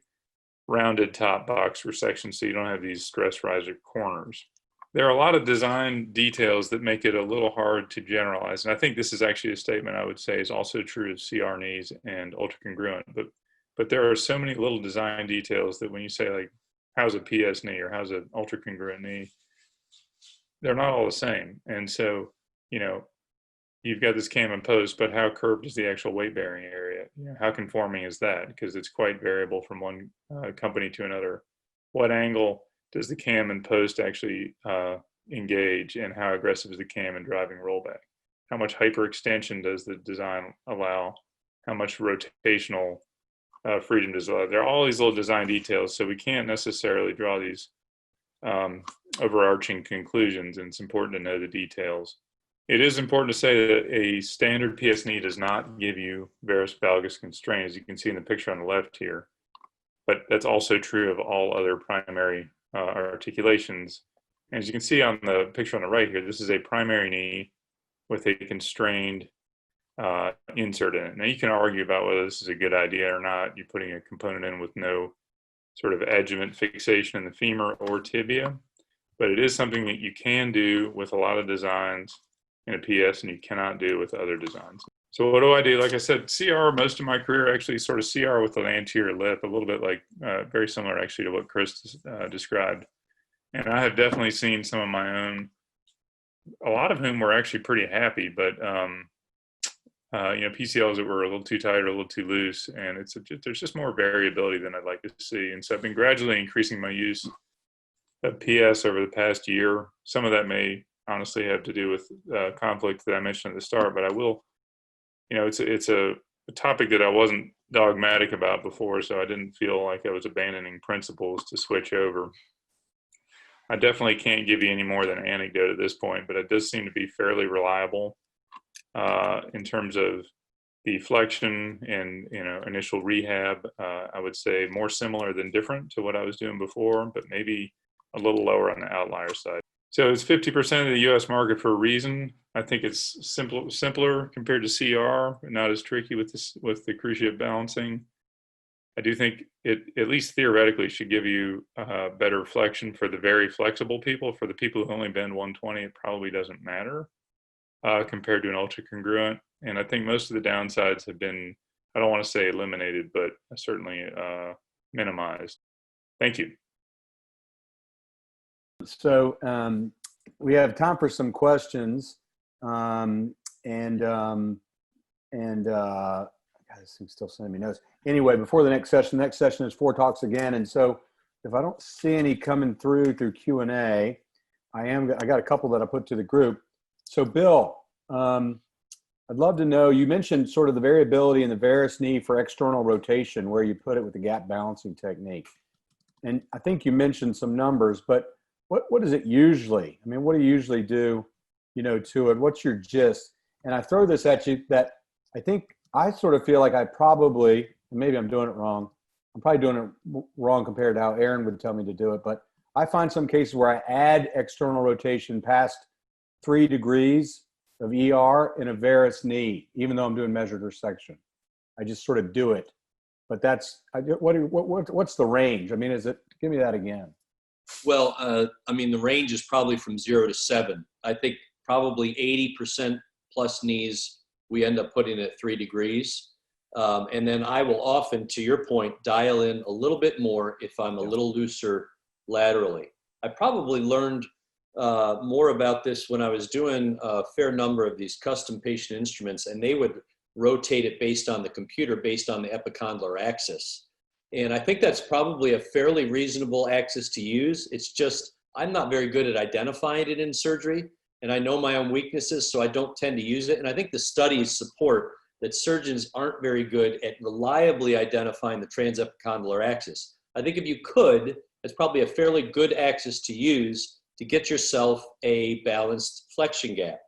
rounded top box resection, so you don't have these stress riser corners. There are a lot of design details that make it a little hard to generalize. And I think this is actually a statement I would say is also true of CR knees and ultracongruent. But there are so many little design details that when you say, like, how's a PS knee or how's an ultracongruent knee, they're not all the same. And so, you've got this cam and post, but how curved is the actual weight bearing area? How conforming is that? Because it's quite variable from one company to another. What angle does the cam and post actually engage, and how aggressive is the cam in driving rollback? How much hyperextension does the design allow? How much rotational freedom does it allow? There are all these little design details, so we can't necessarily draw these overarching conclusions, and it's important to know the details. It is important to say that a standard PS knee does not give you varus valgus constraint, as you can see in the picture on the left here. But that's also true of all other primary articulations. And as you can see on the picture on the right here, this is a primary knee with a constrained insert in it. Now you can argue about whether this is a good idea or not. You're putting a component in with no sort of adjuvant fixation in the femur or tibia, but it is something that you can do with a lot of designs in a PS, and you cannot do with other designs. So what do I do? Like I said, CR most of my career, actually sort of CR with an anterior lip, a little bit like, very similar actually to what Chris described. And I have definitely seen some of my own a lot of whom were actually pretty happy, but PCLs that were a little too tight or a little too loose, and there's just more variability than I'd like to see. And so I've been gradually increasing my use of PS over the past year. Some of that may honestly have to do with conflict that I mentioned at the start, but I will, it's a topic that I wasn't dogmatic about before, so I didn't feel like I was abandoning principles to switch over. I definitely can't give you any more than an anecdote at this point, but it does seem to be fairly reliable in terms of the flexion and initial rehab. I would say more similar than different to what I was doing before, but maybe a little lower on the outlier side. So it's 50% of the U.S. market for a reason. I think it's simpler compared to CR, but not as tricky with the cruciate balancing. I do think it, at least theoretically, should give you better flexion for the very flexible people. For the people who only bend 120, it probably doesn't matter compared to an ultracongruent. And I think most of the downsides have been, I don't want to say eliminated, but certainly minimized. Thank you. So we have time for some questions, God, this thing's still sending me notes. Anyway, before the next session is 4 talks again, and so if I don't see any coming through Q&A, I got a couple that I put to the group. So Bill, I'd love to know, you mentioned sort of the variability in the varus knee for external rotation, where you put it with the gap balancing technique, and I think you mentioned some numbers, but what is it usually? I mean, what do you usually do, to it? What's your gist? And I throw this at you that I sort of feel like I probably, maybe I'm doing it wrong. I'm probably doing it wrong compared to how Aaron would tell me to do it. But I find some cases where I add external rotation past 3 degrees of ER in a varus knee, even though I'm doing measured resection. I just sort of do it. But what's the range? I mean, give me that again. Well, the range is probably from 0 to 7. I think probably 80% plus knees we end up putting at 3 degrees. And then I will often, to your point, dial in a little bit more if I'm a little looser laterally. I probably learned more about this when I was doing a fair number of these custom patient instruments, and they would rotate it based on the computer, based on the epicondylar axis. And I think that's probably a fairly reasonable axis to use. It's just, I'm not very good at identifying it in surgery, and I know my own weaknesses, so I don't tend to use it. And I think the studies support that surgeons aren't very good at reliably identifying the transepicondylar axis. I think if you could, it's probably a fairly good axis to use to get yourself a balanced flexion gap.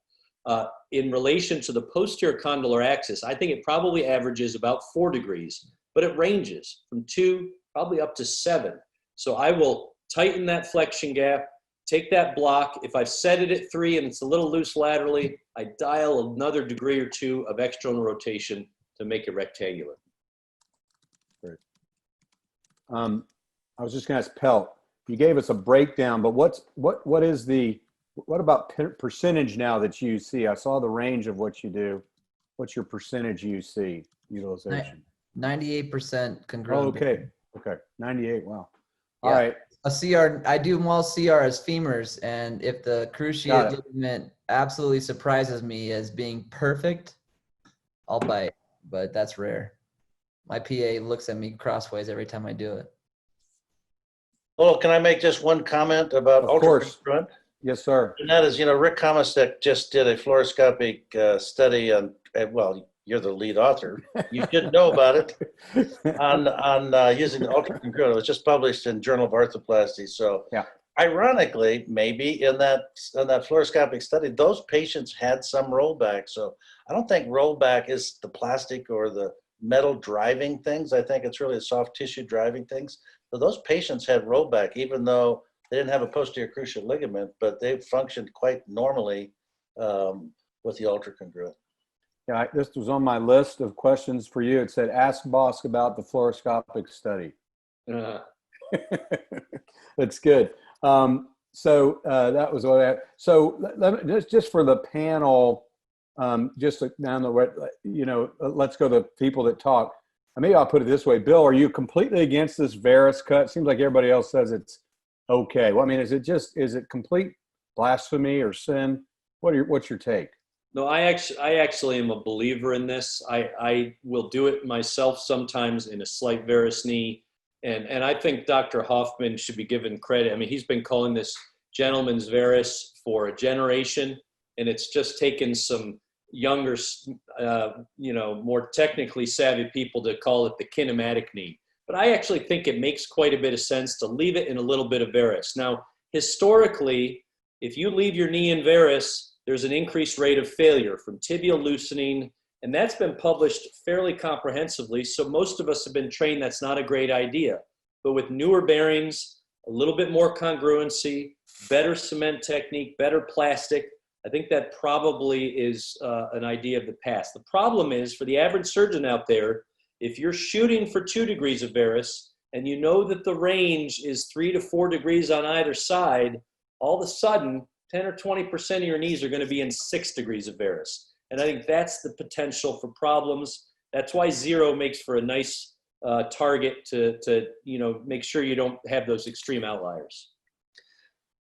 In relation to the posterior condylar axis, I think it probably averages about 4 degrees, but it ranges from 2 probably up to 7. So I will tighten that flexion gap, take that block. If I've set it at 3 and it's a little loose laterally, I dial another degree or 2 of external rotation to make it rectangular. Great. I was just going to ask Pelt. You gave us a breakdown, but what about percentage now that you see? I saw the range of what you do. What's your percentage UC utilization? 98% congruent. Oh, okay. 98. Wow. All right. A CR, I do more CR as femurs, and if the cruciate ligament absolutely surprises me as being perfect, I'll bite, but that's rare. My PA looks at me crossways every time I do it. Well, can I make just one comment about ultracongruent? Yes, sir. And that is, Rick Comestek just did a fluoroscopic study on, well, you're the lead author. You should know about it on using the ultracongruent. It was just published in Journal of Arthroplasty. So, ironically, maybe in that fluoroscopic study, those patients had some rollback. So I don't think rollback is the plastic or the metal driving things. I think it's really the soft tissue driving things. So those patients had rollback, even though they didn't have a posterior cruciate ligament, but they functioned quite normally with the ultracongruent. Yeah, this was on my list of questions for you. It said, ask Bosk about the fluoroscopic study. That's good. So that was what I, so just for the panel, just down the way, let's go to people that talk. Maybe I'll put it this way. Bill, are you completely against this varus cut? Seems like everybody else says it's okay. Well, I mean, is it complete blasphemy or sin What's your take? No, I actually am a believer in this. I will do it myself sometimes in a slight varus knee. And I think Dr. Hofmann should be given credit. I mean, he's been calling this gentleman's varus for a generation, and it's just taken some younger, more technically savvy people to call it the kinematic knee. But I actually think it makes quite a bit of sense to leave it in a little bit of varus. Now, historically, if you leave your knee in varus, there's an increased rate of failure from tibial loosening, and that's been published fairly comprehensively. So most of us have been trained that's not a great idea. But with newer bearings, a little bit more congruency, better cement technique, better plastic, I think that probably is an idea of the past. The problem is for the average surgeon out there, if you're shooting for 2 degrees of varus and you know that the range is 3 to 4 degrees on either side, all of a sudden 10 or 20% of your knees are going to be in 6 degrees of varus. And I think that's the potential for problems. That's why 0 makes for a nice target to make sure you don't have those extreme outliers.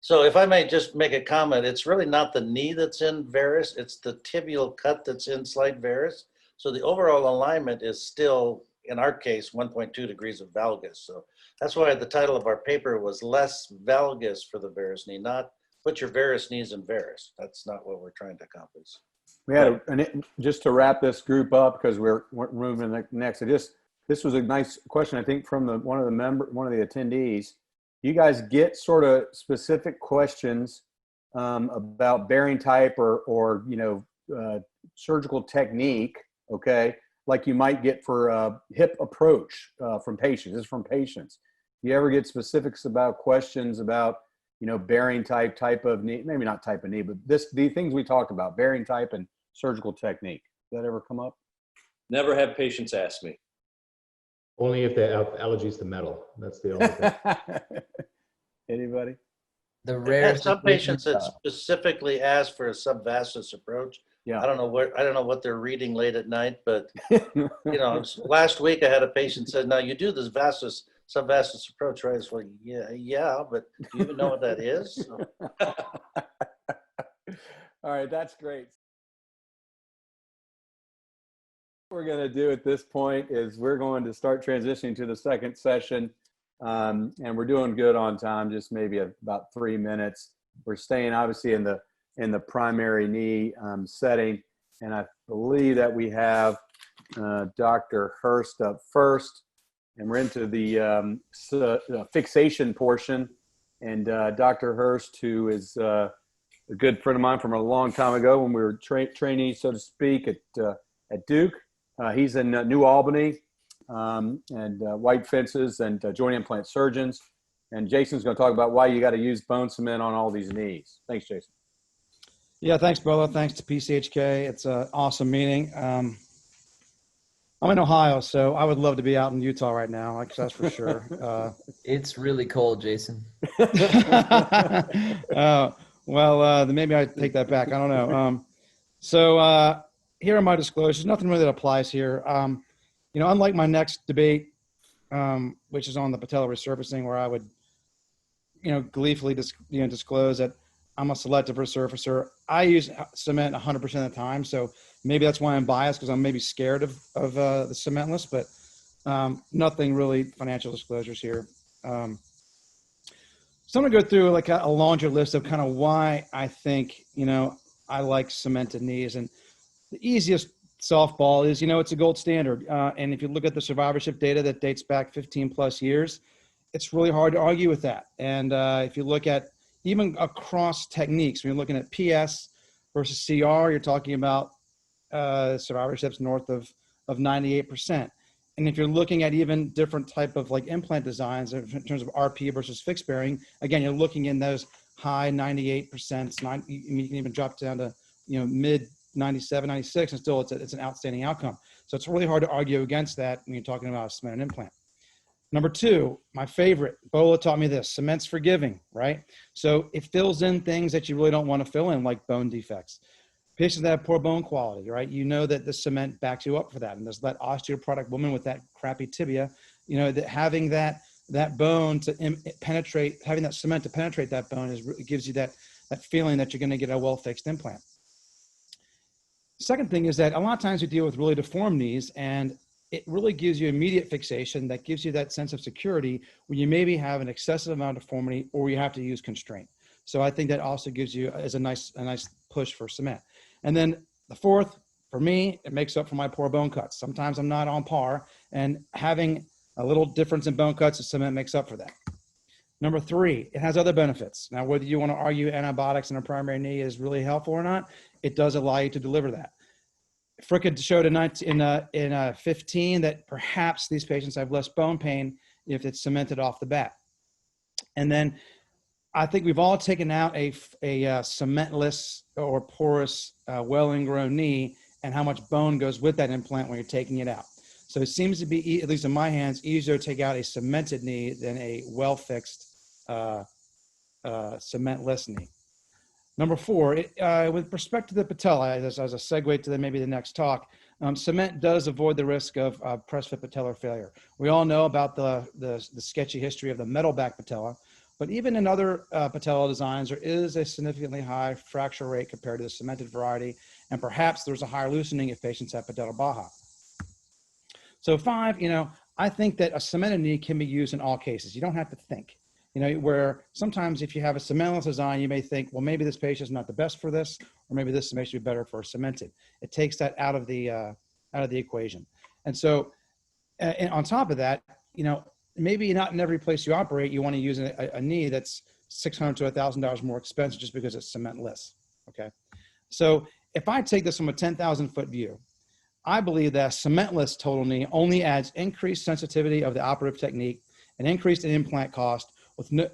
So if I may just make a comment, it's really not the knee that's in varus, it's the tibial cut that's in slight varus. So the overall alignment is still, in our case, 1.2 degrees of valgus. So that's why the title of our paper was less valgus for the varus knee, not put your varus knees in varus. That's not what we're trying to accomplish. We had just to wrap this group up because we're moving next. This was a nice question, I think, from one of the attendees. You guys get sort of specific questions about bearing type or surgical technique, okay, like you might get for hip approach from patients. This is from patients. Do you ever get specifics about questions about, bearing type of knee, maybe not type of knee, but the things we talked about, bearing type and surgical technique? Does that ever come up? Never have patients ask me. Only if they have allergies to metal. That's the only thing. Anybody? The rarest. Some patients that specifically ask for a subvastus approach. Yeah. I don't know what they're reading late at night, but last week I had a patient said, "Now you do this subvastus approach, right?" It's like, yeah, but do you even know what that is? So. All right, that's great. What we're going to do at this point is we're going to start transitioning to the second session, and we're doing good on time, just maybe about 3 minutes. We're staying obviously in the primary knee setting, and I believe that we have Dr. Hurst up first, and we're into the fixation portion. And Dr. Hurst, who is a good friend of mine from a long time ago when we were trainees, so to speak, at Duke. He's in New Albany and white fences and joint implant surgeons. And Jason's going to talk about why you got to use bone cement on all these knees. Thanks, Jason. Yeah, thanks, Bolo. Thanks to PCHK. It's an awesome meeting. I'm in Ohio, so I would love to be out in Utah right now. That's for sure. It's really cold, Jason. Then maybe I take that back. I don't know. Here are my disclosures. Nothing really that applies here. Unlike my next debate, which is on the Patella resurfacing, where I would, gleefully disclose that I'm a selective resurfacer. I use cement 100% of the time, so maybe that's why I'm biased, because I'm maybe scared of the cementless, but nothing really financial disclosures here. So I'm gonna go through like a laundry list of kind of why I think I like cemented knees. And the easiest softball is, it's a gold standard. And if you look at the survivorship data that dates back 15 plus years, it's really hard to argue with that. And if you look at even across techniques, when you're looking at PS versus CR, you're talking about survivorships north of 98%. And if you're looking at even different type of like implant designs in terms of RP versus fixed bearing, again, you're looking in those high 98%. You can even drop down to mid 97, 96, and still it's an outstanding outcome. So it's really hard to argue against that when you're talking about a cemented implant. Number two, my favorite, Bola taught me this: cement's forgiving, right? So it fills in things that you really don't want to fill in, like bone defects. Patients that have poor bone quality, right? You know that the cement backs you up for that. And there's that osteoporotic woman with that crappy tibia, that having that bone to penetrate, having that cement to penetrate that bone gives you that feeling that you're going to get a well-fixed implant. Second thing is that a lot of times we deal with really deformed knees, and it really gives you immediate fixation that gives you that sense of security when you maybe have an excessive amount of deformity or you have to use constraint. So I think that also gives you as a nice push for cement. And then the fourth, for me, it makes up for my poor bone cuts. Sometimes I'm not on par, and having a little difference in bone cuts, the cement makes up for that. Number three, it has other benefits. Now, whether you want to argue antibiotics in a primary knee is really helpful or not, it does allow you to deliver that. Frick showed in 15 that perhaps these patients have less bone pain if it's cemented off the bat. And then I think we've all taken out a cementless or porous, well-ingrown knee and how much bone goes with that implant when you're taking it out. So it seems to be, at least in my hands, easier to take out a cemented knee than a well-fixed cementless knee. Number four, with respect to the patella, as a segue to maybe the next talk, cement does avoid the risk of press-fit patellar failure. We all know about the sketchy history of the metal back patella, but even in other patella designs, there is a significantly high fracture rate compared to the cemented variety, and perhaps there's a higher loosening if patients have patella baja. So five, I think that a cemented knee can be used in all cases. You don't have to think. Where sometimes if you have a cementless design, you may think, well, maybe this patient is not the best for this, or maybe this may be better for cemented. It takes that out of the equation. And so, and on top of that, maybe not in every place you operate, you want to use a knee that's $600 to $1,000 more expensive just because it's cementless. Okay. So if I take this from a 10,000-foot view, I believe that a cementless total knee only adds increased sensitivity of the operative technique and increased in implant cost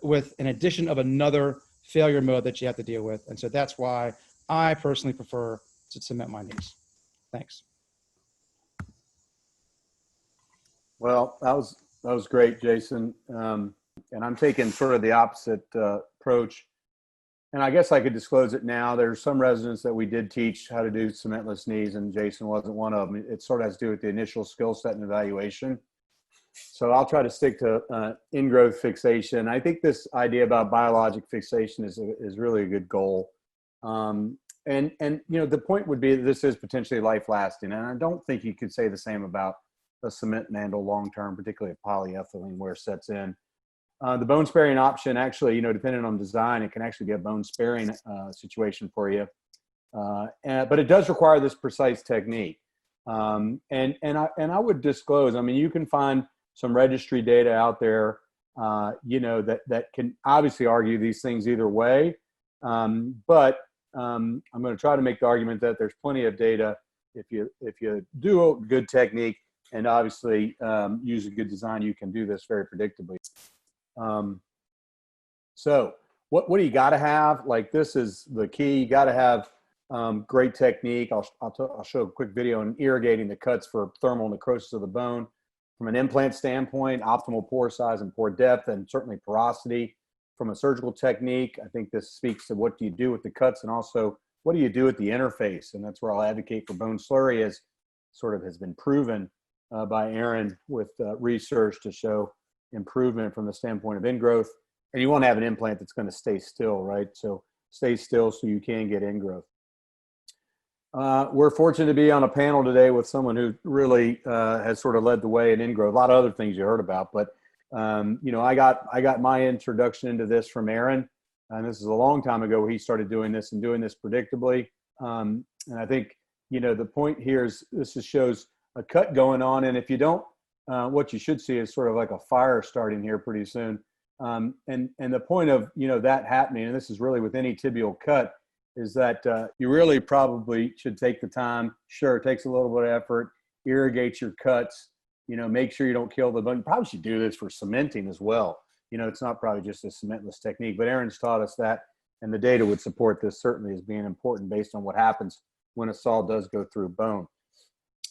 with an addition of another failure mode that you have to deal with. And so that's why I personally prefer to cement my knees. Thanks. Well, that was great, Jason. And I'm taking sort of the opposite approach. And I guess I could disclose it now. There's some residents that we did teach how to do cementless knees, and Jason wasn't one of them. It sort of has to do with the initial skill set and evaluation. So I'll try to stick to ingrowth fixation. I think this idea about biologic fixation is really a good goal. And the point would be that this is potentially life lasting. And I don't think you could say the same about a cement mandle long term, particularly if polyethylene wear sets in. The bone sparing option, actually, depending on design, it can actually be a bone sparing situation for you. But it does require this precise technique. And I would disclose, you can find some registry data out there, that can obviously argue these things either way. But I'm going to try to make the argument that there's plenty of data if you do a good technique and obviously use a good design, you can do this very predictably. So what do you got to have? Like, this is the key. You got to have great technique. I'll show a quick video on irrigating the cuts for thermal necrosis of the bone. From an implant standpoint, optimal pore size and pore depth, and certainly porosity. From a surgical technique, I think this speaks to what do you do with the cuts, and also what do you do at the interface. And that's where I'll advocate for bone slurry, as sort of has been proven by Aaron with research to show improvement from the standpoint of ingrowth. And you want to have an implant that's going to stay still, right? So stay still so you can get ingrowth. We're fortunate to be on a panel today with someone who really has sort of led the way in ingrowth. A lot of other things you heard about, but I got my introduction into this from Aaron, and this is a long time ago where he started doing this and doing this predictably. And I think the point here is this just shows a cut going on, and if you don't, what you should see is sort of like a fire starting here pretty soon. And the point of that happening, and this is really with any tibial cut, is that you really probably should take the time. Sure, it takes a little bit of effort. Irrigate your cuts. Make sure you don't kill the bone. You probably should do this for cementing as well. It's not probably just a cementless technique, but Aaron's taught us that, and the data would support this certainly as being important based on what happens when a saw does go through bone.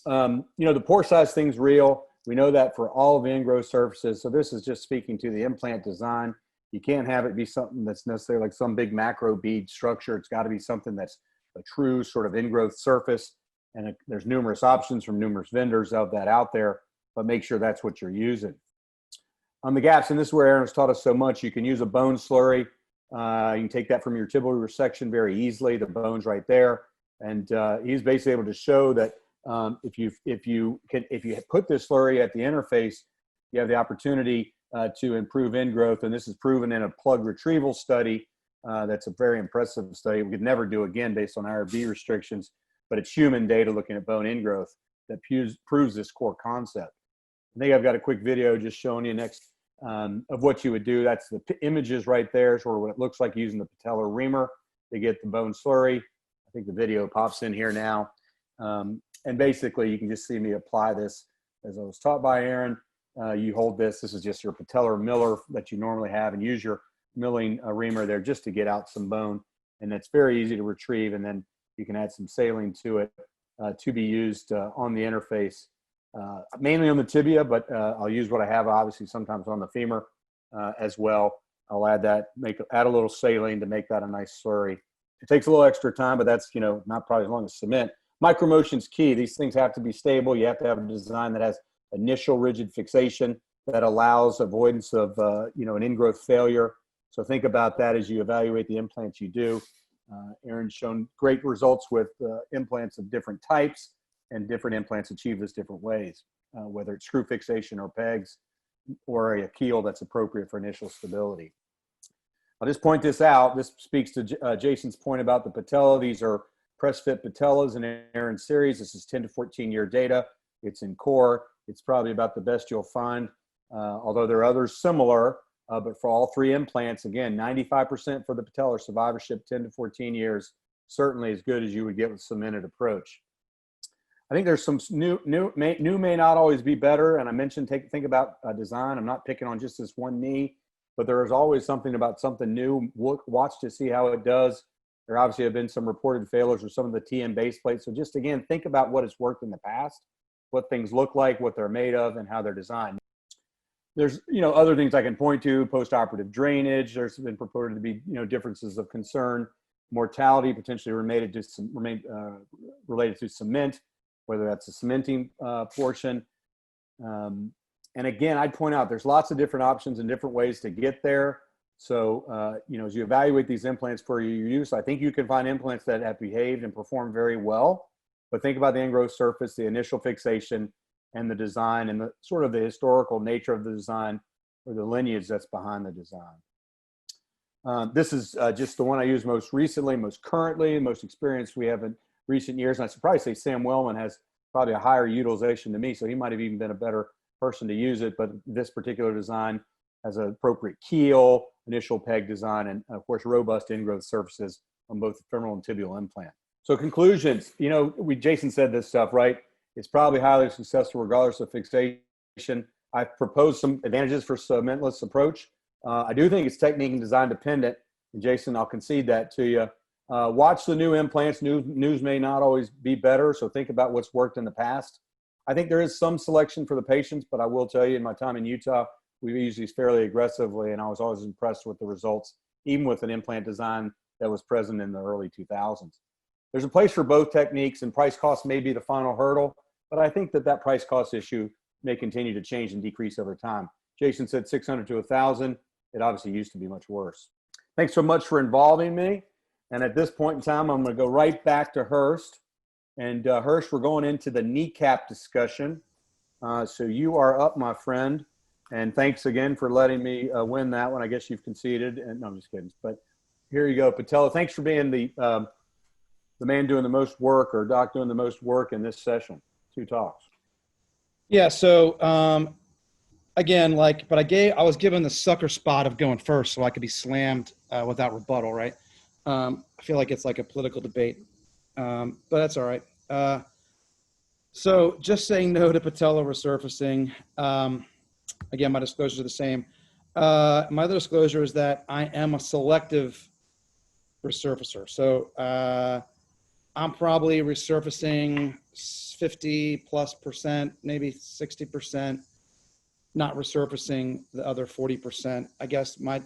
The pore size thing's real. We know that for all of the ingrowth surfaces. So this is just speaking to the implant design. You can't have it be something that's necessarily like some big macro bead structure. It's got to be something that's a true sort of ingrowth surface. And there's numerous options from numerous vendors of that out there, but make sure that's what you're using. On the gaps, and this is where Aaron's taught us so much, you can use a bone slurry. You can take that from your tibial resection very easily. The bone's right there. And he's basically able to show that if you put this slurry at the interface, you have the opportunity to improve ingrowth. And this is proven in a plug retrieval study. That's a very impressive study. We could never do again based on IRB restrictions, but it's human data looking at bone ingrowth that proves this core concept. I think I've got a quick video just showing you next of what you would do. That's the images right there, sort of what it looks like using the patellar reamer to get the bone slurry. I think the video pops in here now. And basically you can just see me apply this as I was taught by Aaron. You hold this is just your patellar miller that you normally have, and use your milling reamer there just to get out some bone. And it's very easy to retrieve, and then you can add some saline to it to be used on the interface, mainly on the tibia, but I'll use what I have obviously sometimes on the femur as well. I'll add that, add a little saline to make that a nice slurry. It takes a little extra time, but that's, not probably as long as cement. Micromotion's key. These things have to be stable. You have to have a design that has initial rigid fixation that allows avoidance of, an ingrowth failure. So think about that as you evaluate the implants you do. Aaron's shown great results with implants of different types, and different implants achieve this different ways, whether it's screw fixation or pegs or a keel that's appropriate for initial stability. I'll just point this out. This speaks to Jason's point about the patella. These are press fit patellas in Aaron's series. This is 10 to 14 year data. It's in core. It's probably about the best you'll find, although there are others similar. But for all three implants, again, 95% for the patellar survivorship, 10 to 14 years, certainly as good as you would get with cemented approach. I think there's some new may not always be better. And I mentioned, think about design. I'm not picking on just this one knee, but there is always something about something new. Watch to see how it does. There obviously have been some reported failures with some of the TM base plates. So just again, think about what has worked in the past, what things look like, what they're made of, and how they're designed. There's, other things I can point to, post-operative drainage. There's been purported to be, differences of concern. Mortality potentially related to cement, whether that's a cementing portion. And again, I'd point out there's lots of different options and different ways to get there. So, as you evaluate these implants for your use, I think you can find implants that have behaved and performed very well. But think about the ingrowth surface, the initial fixation, and the design, and the sort of the historical nature of the design, or the lineage that's behind the design. This is just the one I use most recently, most currently, most experienced we have in recent years. And I should probably say Sam Wellman has probably a higher utilization than me, so he might have even been a better person to use it. But this particular design has an appropriate keel, initial peg design, and of course, robust ingrowth surfaces on both the femoral and tibial implant. So conclusions, Jason said this stuff, right? It's probably highly successful regardless of fixation. I've proposed some advantages for cementless approach. I do think it's technique and design dependent. And Jason, I'll concede that to you. Watch the new implants. News may not always be better, so think about what's worked in the past. I think there is some selection for the patients, but I will tell you in my time in Utah, we used these fairly aggressively, and I was always impressed with the results, even with an implant design that was present in the early 2000s. There's a place for both techniques, and price cost may be the final hurdle, but I think that price cost issue may continue to change and decrease over time. Jason said 600 to 1,000. It obviously used to be much worse. Thanks so much for involving me. And at this point in time, I'm going to go right back to Hurst. And Hurst, we're going into the kneecap discussion. So you are up, my friend. And thanks again for letting me win that one. I guess you've conceded. And no, I'm just kidding. But here you go, Patella. Thanks for being the man doing the most work, or doc doing the most work in this session. 2 talks. Yeah. So again, I was given the sucker spot of going first, so I could be slammed without rebuttal, right? I feel like it's like a political debate, but that's all right. So just saying no to patella resurfacing. Again, my disclosures are the same. My other disclosure is that I am a selective resurfacer. So I'm probably resurfacing 50+%, maybe 60%, not resurfacing the other 40%. I guess my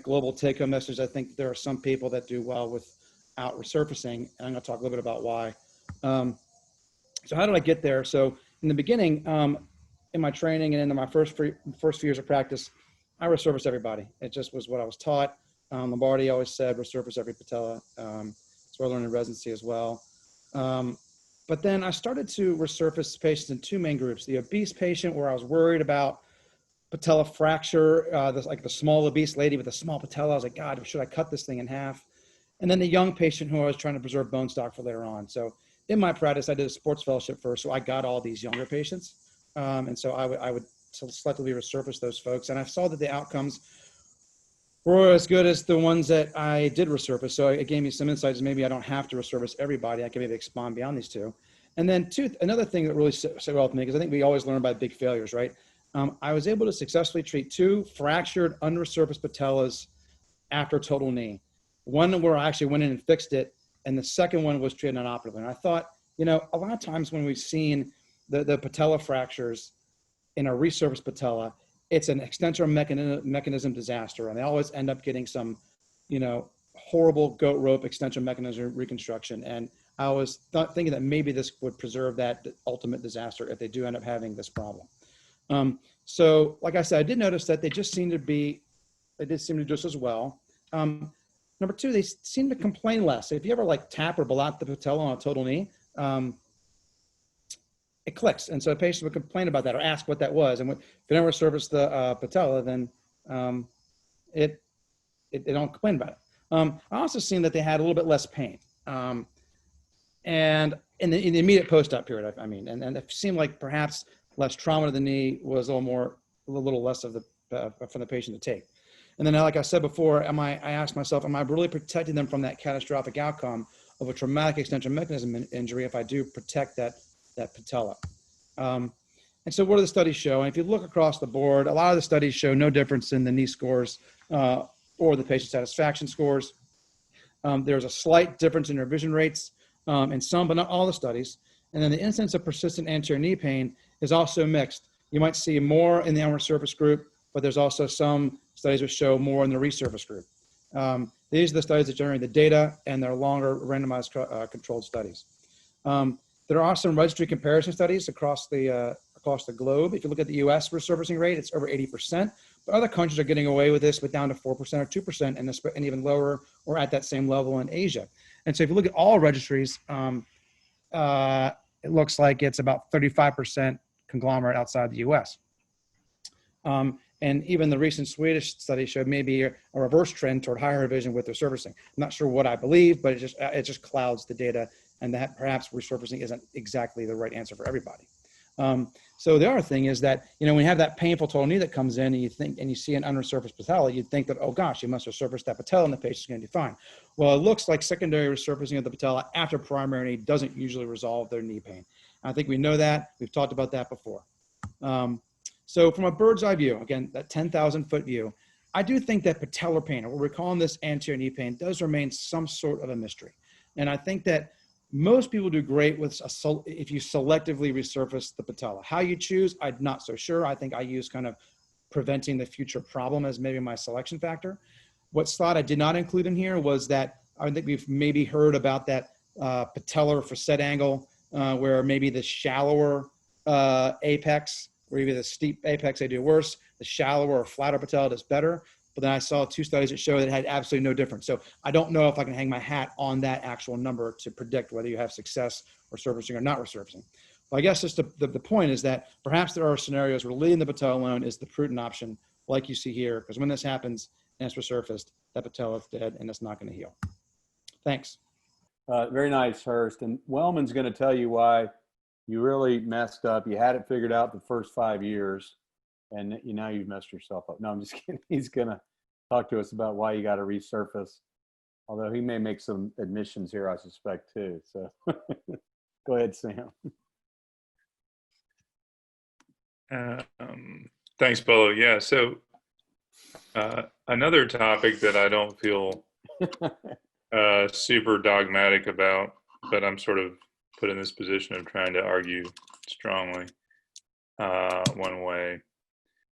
global take-home message, I think there are some people that do well without resurfacing, and I'm going to talk a little bit about why. So how did I get there? So in the beginning, in my training and in my first few years of practice, I resurfaced everybody. It just was what I was taught. Lombardi always said resurface every patella. That's what I learned in residency as well. But then I started to resurface patients in two main groups: the obese patient, where I was worried about patella fracture, like the small obese lady with a small patella. I was like, God, should I cut this thing in half? And then the young patient who I was trying to preserve bone stock for later on. So in my practice, I did a sports fellowship first, so I got all these younger patients, and so I would selectively resurface those folks, and I saw that the outcomes were as good as the ones that I did resurface. So it gave me some insights. Maybe I don't have to resurface everybody. I can maybe expand beyond these two. And then another thing that really set well with me, because I think we always learn by big failures, right? I was able to successfully treat 2 fractured, unresurfaced patellas after total knee. One where I actually went in and fixed it, and the second one was treated non-operatively. And I thought, you know, a lot of times when we've seen the patella fractures in a resurfaced patella, it's an extensor mechanism disaster, and they always end up getting some, you know, horrible goat rope extension mechanism reconstruction. And I was thinking that maybe this would preserve that ultimate disaster if they do end up having this problem. So, like I said, I did notice that they did seem to do just as well. Number 2, they seem to complain less. If you ever like tap or blow out the patella on a total knee, it clicks. And so a patient would complain about that or ask what that was. And if they never service the patella, then they don't complain about it. I also seen that they had a little bit less pain. And in the immediate post-op period, I mean, and it seemed like perhaps less trauma to the knee was a little less of the for the patient to take. And then, like I said before, I asked myself, am I really protecting them from that catastrophic outcome of a traumatic extension mechanism injury if I do protect that patella? And so what do the studies show? And if you look across the board, a lot of the studies show no difference in the knee scores or the patient satisfaction scores. There's a slight difference in revision rates in some, but not all the studies. And then the incidence of persistent anterior knee pain is also mixed. You might see more in the unresurfaced group, but there's also some studies which show more in the resurfaced group. These are the studies that generate the data, and they're longer randomized controlled studies. There are some registry comparison studies across the globe. If you look at the US resurfacing rate, it's over 80%, but other countries are getting away with this, but down to 4% or 2%, and even lower or at that same level in Asia. And so if you look at all registries, it looks like it's about 35% conglomerate outside the US. And even the recent Swedish study showed maybe a reverse trend toward higher revision with resurfacing. I'm not sure what I believe, but it just clouds the data, and that perhaps resurfacing isn't exactly the right answer for everybody. So the other thing is that, you know, when you have that painful total knee that comes in and you see an unresurfaced patella, you'd think that, oh gosh, you must have surfaced that patella and the patient's going to be fine. Well, it looks like secondary resurfacing of the patella after primary knee doesn't usually resolve their knee pain. I think we know that. We've talked about that before. So from a bird's eye view, again, that 10,000 foot view, I do think that patellar pain, or what we're calling this anterior knee pain, does remain some sort of a mystery. And I think that most people do great with if you selectively resurface the patella. How you choose, I'm not so sure. I think I use kind of preventing the future problem as maybe my selection factor. What slide I did not include in here was that I think we've maybe heard about that patellar facet angle where maybe the shallower apex, or even the steep apex, they do worse. The shallower or flatter patella does better. But then I saw 2 studies that show that it had absolutely no difference. So I don't know if I can hang my hat on that actual number to predict whether you have success resurfacing or not resurfacing. But I guess just the point is that perhaps there are scenarios where leaving the patella alone is the prudent option, like you see here, because when this happens and it's resurfaced, that patella is dead and it's not going to heal. Thanks. Very nice, Hurst. And Wellman's going to tell you why you really messed up. You had it figured out the first 5 years, and now you've messed yourself up. No, I'm just kidding. He's going to talk to us about why you got to resurface, although he may make some admissions here, I suspect, too. So go ahead, Sam. Thanks, Bolo. Yeah, so another topic that I don't feel super dogmatic about, but I'm sort of put in this position of trying to argue strongly one way.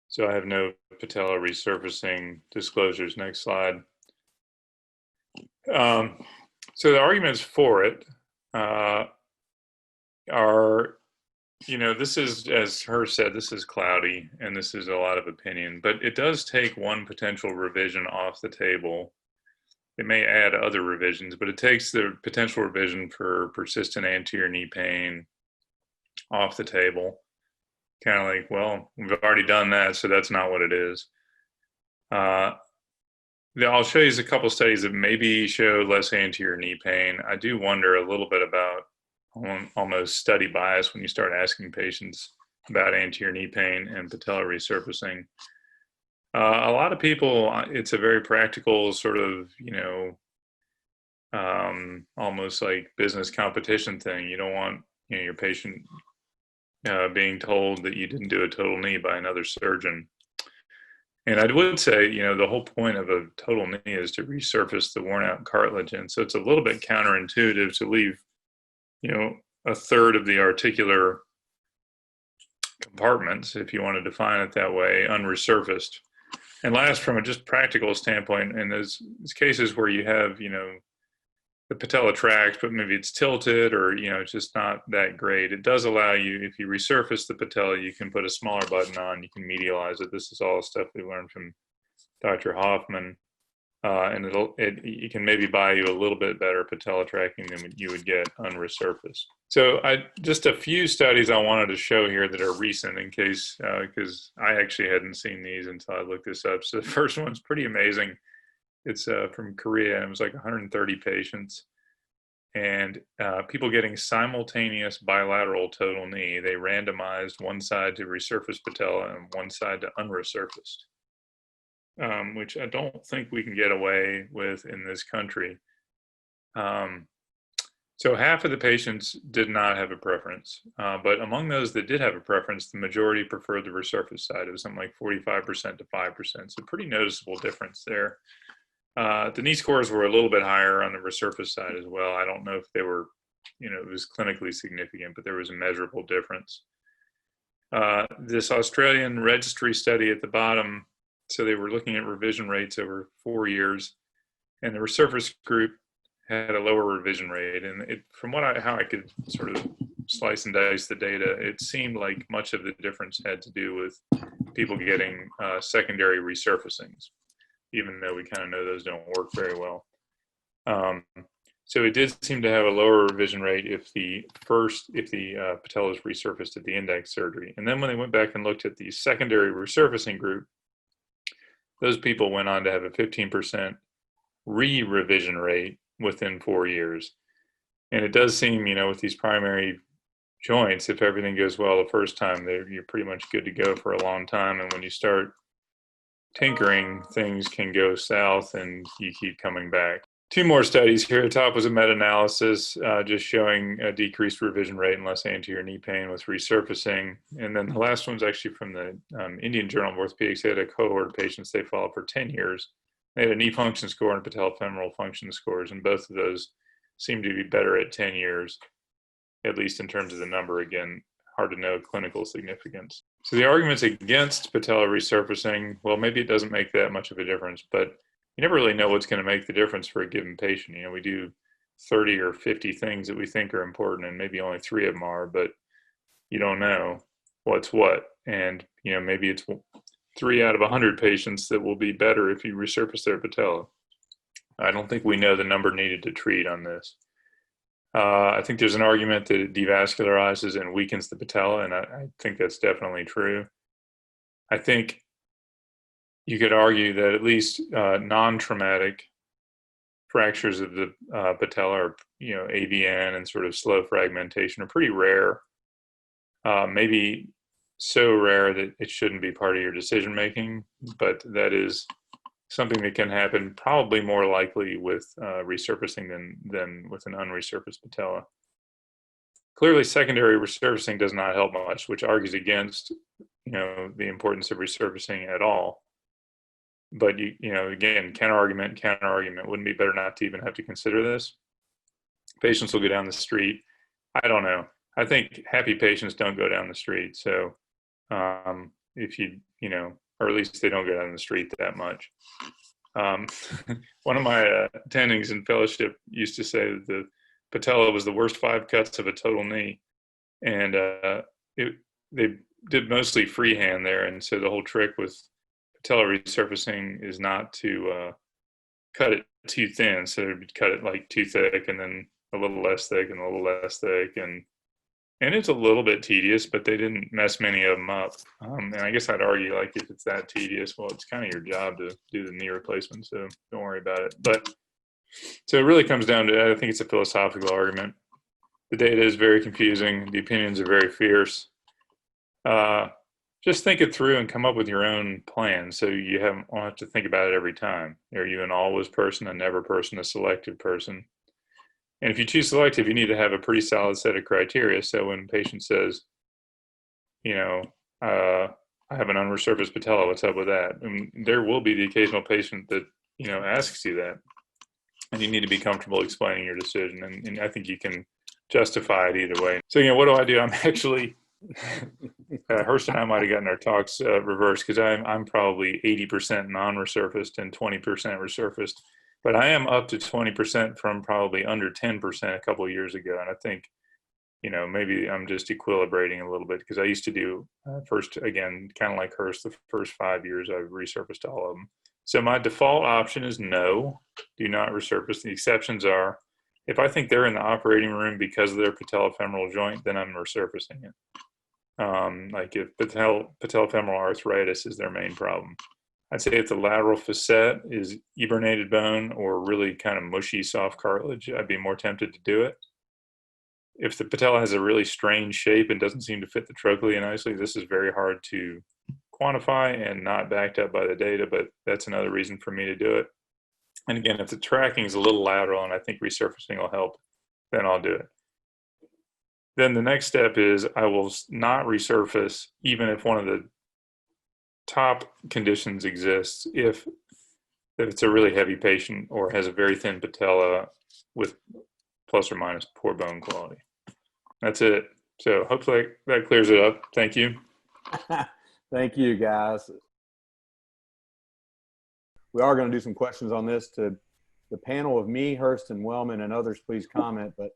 So I have no patella resurfacing disclosures. Next slide. So the arguments for it are, you know, this is, as Hurst said, this is cloudy and this is a lot of opinion, but it does take one potential revision off the table, It may add other revisions, but it takes the potential revision for persistent anterior knee pain off the table. Kind of like, well, we've already done that, so that's not what it is. I'll show you a couple studies that maybe show less anterior knee pain. I do wonder a little bit about almost study bias when you start asking patients about anterior knee pain and patella resurfacing. A lot of people, it's a very practical sort of, almost like business competition thing. You don't want your patient being told that you didn't do a total knee by another surgeon. And I would say, the whole point of a total knee is to resurface the worn out cartilage. And so it's a little bit counterintuitive to leave, a third of the articular compartments, if you want to define it that way, unresurfaced. And last, from a just practical standpoint, in those cases where you have, the patella tract, but maybe it's tilted or, it's just not that great, it does allow you, if you resurface the patella, you can put a smaller button on, you can medialize it. This is all stuff we learned from Dr. Hofmann. And it can maybe buy you a little bit better patella tracking than you would get unresurfaced. So just a few studies I wanted to show here that are recent in case, because I actually hadn't seen these until I looked this up. So the first one's pretty amazing. It's from Korea, and it was like 130 patients. And people getting simultaneous bilateral total knee. They randomized one side to resurfaced patella and one side to unresurfaced. Which I don't think we can get away with in this country. So half of the patients did not have a preference, but among those that did have a preference, the majority preferred the resurfaced side. It was something like 45% to 5%, so pretty noticeable difference there. The knee scores were a little bit higher on the resurfaced side as well. I don't know if they were, it was clinically significant, but there was a measurable difference. This Australian registry study at the bottom, so they were looking at revision rates over 4 years, and the resurfaced group had a lower revision rate. And from how I could sort of slice and dice the data, it seemed like much of the difference had to do with people getting secondary resurfacings, even though we kind of know those don't work very well. So it did seem to have a lower revision rate if the patella is resurfaced at the index surgery. And then when they went back and looked at the secondary resurfacing group, those people went on to have a 15% re-revision rate within 4 years. And it does seem, with these primary joints, if everything goes well the first time, you're pretty much good to go for a long time. And when you start tinkering, things can go south and you keep coming back. 2 more studies here. The top was a meta-analysis just showing a decreased revision rate and less anterior knee pain with resurfacing. And then the last one's actually from the Indian Journal of Orthopedics. They had a cohort of patients they followed for 10 years. They had a knee function score and patellofemoral function scores, and both of those seemed to be better at 10 years, at least in terms of the number. Again, hard to know clinical significance. So the arguments against patella resurfacing, well, maybe it doesn't make that much of a difference, but you never really know what's going to make the difference for a given patient. We do 30 or 50 things that we think are important, and maybe only 3 of them are, but you don't know what's what. And, maybe it's 3 out of 100 patients that will be better if you resurface their patella. I don't think we know the number needed to treat on this. I think there's an argument that it devascularizes and weakens the patella, and I think that's definitely true. I think you could argue that at least non-traumatic fractures of the patella, or AVN and sort of slow fragmentation, are pretty rare. Maybe so rare that it shouldn't be part of your decision making, but that is something that can happen probably more likely with resurfacing than with an unresurfaced patella. Clearly, secondary resurfacing does not help much, which argues against the importance of resurfacing at all. But again, counter argument. Wouldn't it be better not to even have to consider this? Patients will go down the street. I don't know. I think happy patients don't go down the street. So if or at least they don't go down the street that much. One of my attendings in fellowship used to say that the patella was the worst 5 cuts of a total knee, and they did mostly freehand there, and so the whole trick with patella resurfacing is not to cut it too thin. So they'd cut it like too thick and then a little less thick and a little less thick. And it's a little bit tedious, but they didn't mess many of them up. And I guess I'd argue, like, if it's that tedious, well, it's kind of your job to do the knee replacement, so don't worry about it. But so it really comes down to, I think it's a philosophical argument. The data is very confusing. The opinions are very fierce. Just think it through and come up with your own plan, so you won't have to think about it every time. Are you an always person, a never person, a selective person? And if you choose selective, you need to have a pretty solid set of criteria. So when a patient says, I have an unresurfaced patella, what's up with that? And there will be the occasional patient that, asks you that. And you need to be comfortable explaining your decision. And I think you can justify it either way. So, what do? I'm actually, Hurst and I might have gotten our talks reversed, because I'm probably 80% non-resurfaced and 20% resurfaced. But I am up to 20% from probably under 10% a couple of years ago. And I think, maybe I'm just equilibrating a little bit, because I used to do first, again, kind of like Hurst, the first 5 years I've resurfaced all of them. So my default option is no, do not resurface. The exceptions are, if I think they're in the operating room because of their patellofemoral joint, then I'm resurfacing it. Like if patellofemoral arthritis is their main problem. I'd say if the lateral facet is eburnated bone or really kind of mushy soft cartilage, I'd be more tempted to do it. If the patella has a really strange shape and doesn't seem to fit the trochlea nicely, this is very hard to quantify and not backed up by the data, but that's another reason for me to do it. And again, if the tracking is a little lateral and I think resurfacing will help, then I'll do it. Then the next step is I will not resurface even if one of the top conditions exists, if it's a really heavy patient or has a very thin patella with plus or minus poor bone quality. That's it. So hopefully that clears it up. Thank you. Thank you, guys. We are going to do some questions on this to the panel of me, Hurst, and Wellman, and others. Please comment, but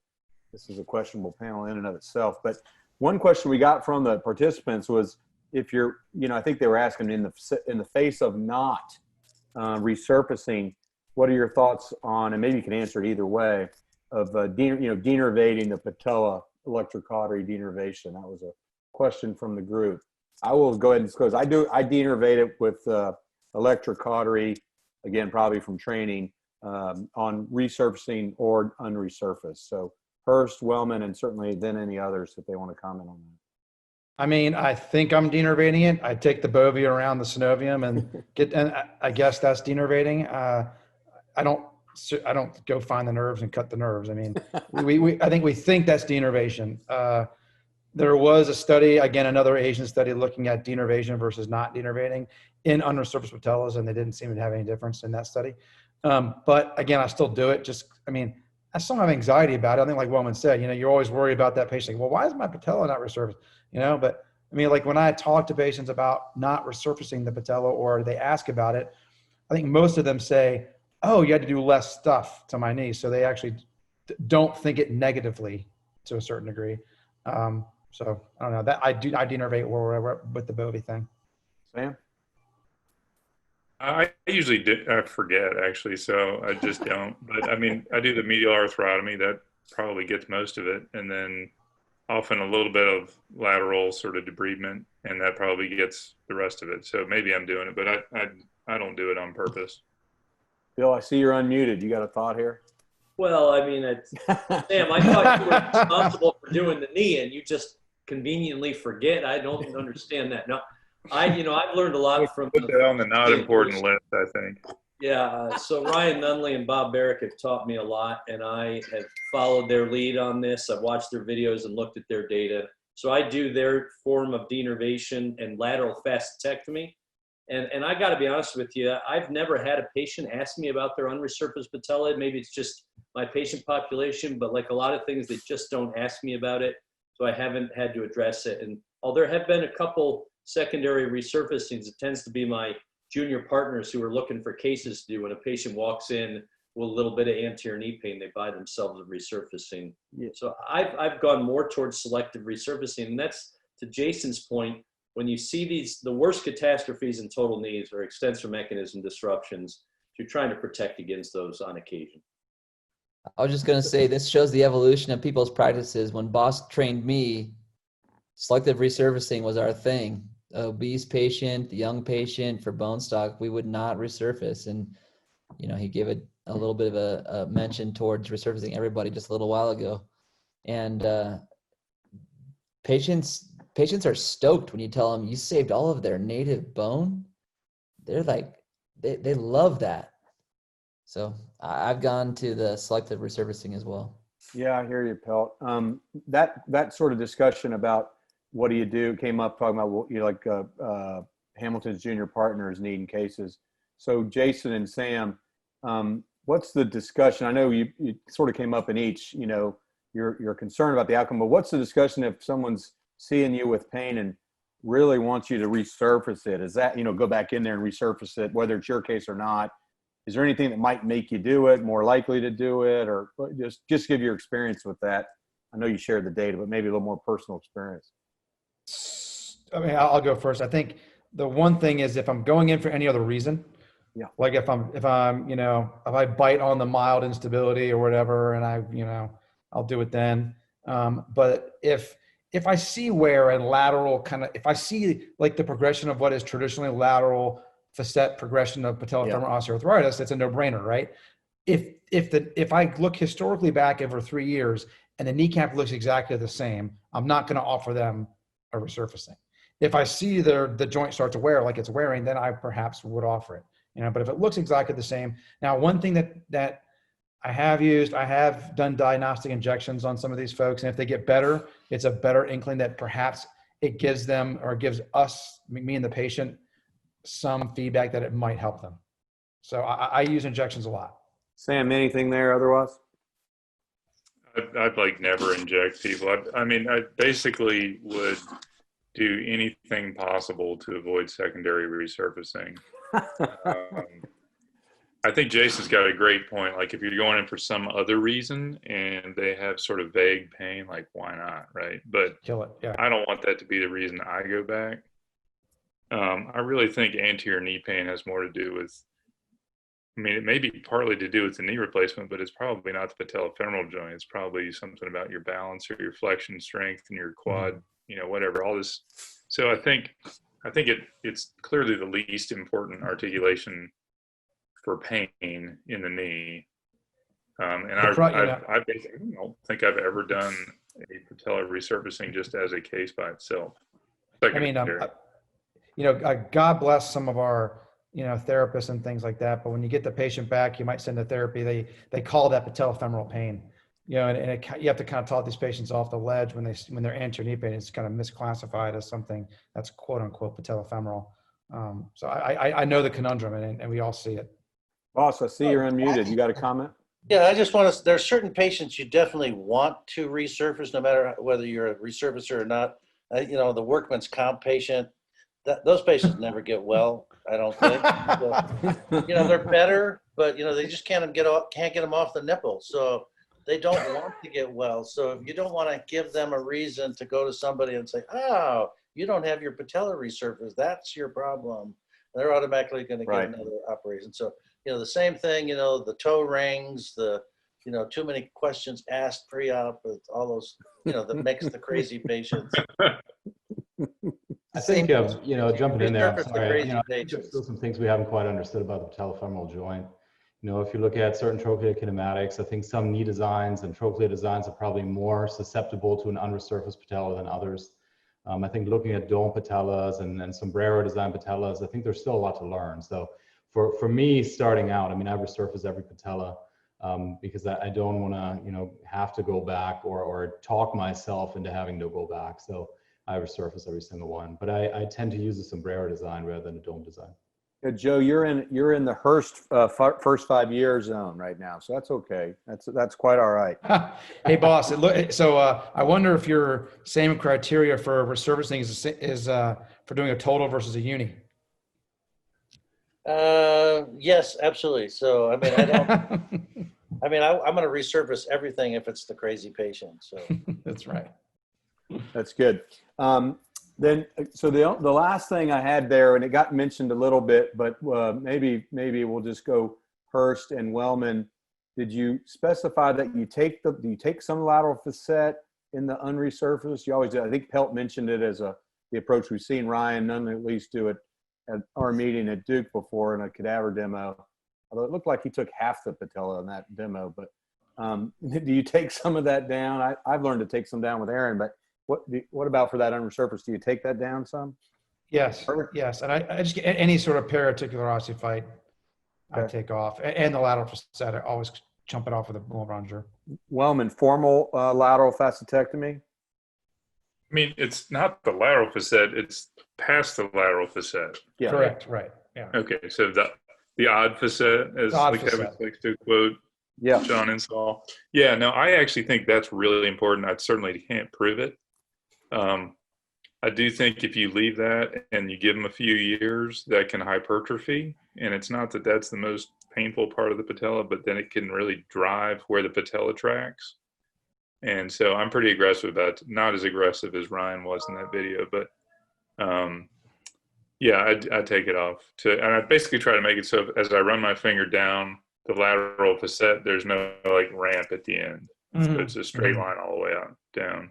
this is a questionable panel in and of itself. But one question we got from the participants was, if you're, I think they were asking in the face of not resurfacing, what are your thoughts on, and maybe you can answer it either way, of denervating the patella, electrocautery denervation? That was a question from the group. I will go ahead and disclose. I denervate it with electrocautery, again, probably from training, on resurfacing or unresurfaced. So Hurst, Wellman, and certainly then any others if they want to comment on that. I mean, I think I'm denervating it. I take the bovia around the synovium and I guess that's denervating. I don't go find the nerves and cut the nerves. I mean, I think we think that's denervation. There was a study, again, another Asian study looking at denervation versus not denervating in unresurfaced patellas, and they didn't seem to have any difference in that study. But again, I still do it. I still have anxiety about it. I think, like Wellman said, you're always worried about that patient. Well, why is my patella not resurfaced? But I mean, like when I talk to patients about not resurfacing the patella, or they ask about it, I think most of them say, oh, you had to do less stuff to my knee. So they actually don't think it negatively to a certain degree. So I don't know that I denervate with the bovie thing. Sam? I usually forget, actually, so I just don't. But I mean, I do the medial arthrotomy. That probably gets most of it. And then often a little bit of lateral sort of debridement, and that probably gets the rest of it. So maybe I'm doing it, but I don't do it on purpose. Bill, I see you're unmuted. You got a thought here? Well, I mean, Sam, I thought you were responsible for doing the knee, and you just conveniently forget. I don't understand that. No, I've learned a lot from. Put that on the not important list, I think. Yeah. So Ryan Nunley and Bob Barrick have taught me a lot, and I have followed their lead on this. I've watched their videos and looked at their data. So I do their form of denervation and lateral facetectomy. And I got to be honest with you, I've never had a patient ask me about their unresurfaced patella. Maybe it's just my patient population, but like a lot of things, they just don't ask me about it. So I haven't had to address it. And although there have been a couple secondary resurfacings, it tends to be my junior partners who are looking for cases to do. When a patient walks in with a little bit of anterior knee pain, they buy themselves a resurfacing. Yeah. So I've gone more towards selective resurfacing. And that's, to Jason's point, when you see the worst catastrophes in total knees or extensor mechanism disruptions, you're trying to protect against those on occasion. I was just going to say, this shows the evolution of people's practices. When Boss trained me, selective resurfacing was our thing. Obese patient, the young patient for bone stock, we would not resurface. And, you know, he gave a little bit of a mention towards resurfacing everybody just a little while ago. And patients are stoked when you tell them you saved all of their native bone. They're like, they love that. So I've gone to the selective resurfacing as well. Yeah, I hear you, Pelt. That sort of discussion about what do you do came up talking about Hamilton's junior partners needing cases. So Jason and Sam, what's the discussion? I know you sort of came up in each. You know, you're concerned about the outcome, but what's the discussion if someone's seeing you with pain and really wants you to resurface it? Is that, you know, go back in there and resurface it, whether it's your case or not? Is there anything that might make you do it, more likely to do it, or just give your experience with that? I know you shared the data, but maybe a little more personal experience. I mean, I'll go first. I think the one thing is if I'm going in for any other reason, yeah, like if I'm, you know, if I bite on the mild instability or whatever, and I'll do it then. But if I see where a lateral if I see like the progression of what is traditionally lateral facet progression of patellofemoral osteoarthritis, it's a no-brainer, right? If I look historically back over 3 years and the kneecap looks exactly the same, I'm not going to offer them a resurfacing. If I see the joint start to wear like it's wearing, then I perhaps would offer it. You know, but if it looks exactly the same, now one thing that I have done diagnostic injections on some of these folks, and if they get better, it's a better inkling that perhaps it gives them or gives us, me and the patient, some feedback that it might help them. So I use injections a lot. Sam, anything there otherwise? I'd like never inject people. I mean, I basically would do anything possible to avoid secondary resurfacing. I think Jason's got a great point. Like if you're going in for some other reason and they have sort of vague pain, like why not, right? But Kill it. Yeah. I don't want that to be the reason I go back. I really think anterior knee pain has more to do with, I mean, it may be partly to do with the knee replacement, but it's probably not the patellofemoral joint. It's probably something about your balance or your flexion strength and your quad, you know, whatever, all this. So I think it's clearly the least important articulation for pain in the knee. And I basically don't think I've ever done a patella resurfacing just as a case by itself. God bless some of our, therapists and things like that. But when you get the patient back, you might send to therapy. They call that patellofemoral pain, you have to kind of talk these patients off the ledge when they're anterior knee pain. It's kind of misclassified as something that's quote unquote patellofemoral. So I know the conundrum and we all see it. Boss, I see you're unmuted. You got a comment? Yeah, I just want to, there's certain patients you definitely want to resurface no matter whether you're a resurfacer or not. The workman's comp patient, those patients never get well, I don't think. So, they're better, but they just can't get them off the nipple. So they don't want to get well. So if you don't want to give them a reason to go to somebody and say, oh, you don't have your patella resurfaced, that's your problem, they're automatically going to get another operation. So, the same thing, the toe rings, the, too many questions asked pre-op, all those, that makes the crazy patients. I think, jumping in there, I'm sorry, there's still some things we haven't quite understood about the patellofemoral joint. If you look at certain trochlea kinematics, I think some knee designs and trochlea designs are probably more susceptible to an unresurfaced patella than others. I think looking at dome patellas and sombrero design patellas, I think there's still a lot to learn. So for me starting out, I resurface every patella because I don't want to, have to go back or talk myself into having to go back. So I resurface every single one, but I tend to use a sombrero design rather than a dome design. Yeah, Joe, you're in the Hurst first 5 year zone right now, so that's okay. That's quite all right. Hey, boss. So I wonder if your same criteria for resurfacing is for doing a total versus a uni. Yes, absolutely. So I'm going to resurface everything if it's the crazy patient. So that's right. That's good. Then, so the last thing I had there, and it got mentioned a little bit, but maybe we'll just go Hurst and Wellman, did you specify that do you take some lateral facet in the unresurfaced? You always do. I think Pelt mentioned it as the approach. We've seen Ryan none at least do it at our meeting at Duke before in a cadaver demo. Although it looked like he took half the patella in that demo, but do you take some of that down? I've learned to take some down with Aaron, but what about for that unresurfaced? Do you take that down some? Yes, yes. And I just get any sort of pararticular osteophyte I Okay. take off. And the lateral facet, I always chump it off with a bone plunger. Wellman, formal lateral facetectomy? I mean, it's not the lateral facet, it's past the lateral facet. Yeah. Correct, right. Yeah. Okay, so the odd facet, as Odd like Kevin facet. likes to quote Yeah. John Insall. Yeah, no, I actually think that's really important. I certainly can't prove it. I do think if you leave that and you give them a few years, that can hypertrophy. And it's not that that's the most painful part of the patella, but then it can really drive where the patella tracks. And so I'm pretty aggressive about it. Not as aggressive as Ryan was in that video, but yeah, I take it off. And I basically try to make it so as I run my finger down the lateral facet, there's no like ramp at the end. So it's a straight line all the way out down.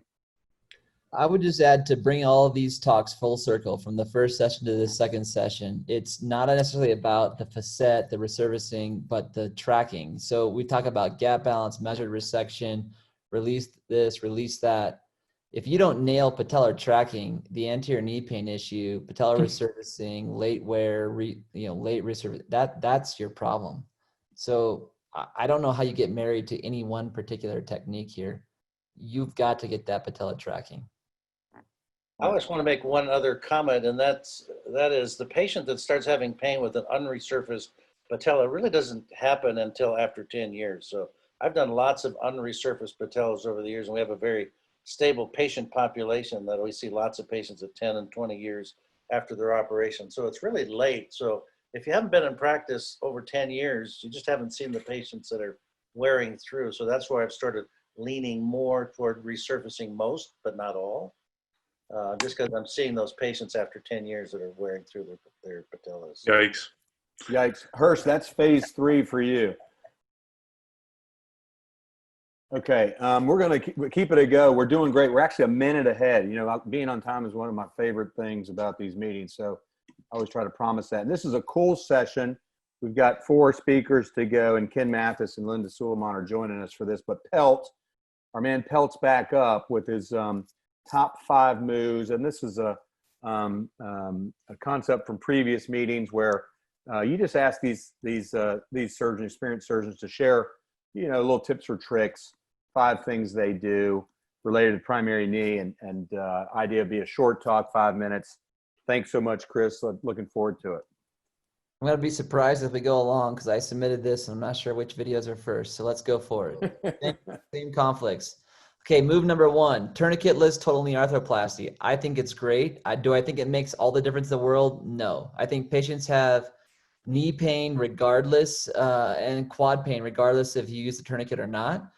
I would just add, to bring all of these talks full circle from the first session to the second session, it's not necessarily about the facet, the resurfacing, but the tracking. So we talk about gap balance, measured resection, release this, release that. If you don't nail patellar tracking, the anterior knee pain issue, patellar resurfacing, late wear, late resurface, that's your problem. So I don't know how you get married to any one particular technique here. You've got to get that patella tracking. I just want to make one other comment, and that is the patient that starts having pain with an unresurfaced patella really doesn't happen until after 10 years. So I've done lots of unresurfaced patellas over the years, and we have a very stable patient population that we see lots of patients at 10 and 20 years after their operation. So it's really late. So if you haven't been in practice over 10 years, you just haven't seen the patients that are wearing through. So that's why I've started leaning more toward resurfacing most, but not all. Just because I'm seeing those patients after 10 years that are wearing through their patellas. Yikes. Yikes. Hurst, that's phase 3 for you. Okay, we're going to keep it a go. We're doing great. We're actually a minute ahead. You know, being on time is one of my favorite things about these meetings. So I always try to promise that. And this is a cool session. We've got 4 speakers to go, and Ken Mathis and Linda Suleiman are joining us for this. But Pelt, our man Pelt's back up with his top 5 moves. And this is a concept from previous meetings where you just ask these surgeons, experienced surgeons, to share, you know, little tips or tricks, 5 things they do related to primary knee, and idea would be a short talk, 5 minutes. Thanks so much, Chris. Looking forward to it. I'm going to be surprised if we go along because I submitted this and I'm not sure which videos are first. So let's go for it. Same conflicts. Okay, move number 1, tourniquetless total knee arthroplasty. I think it's great. Do I think it makes all the difference in the world? No. I think patients have knee pain regardless and quad pain regardless if you use the tourniquet or not.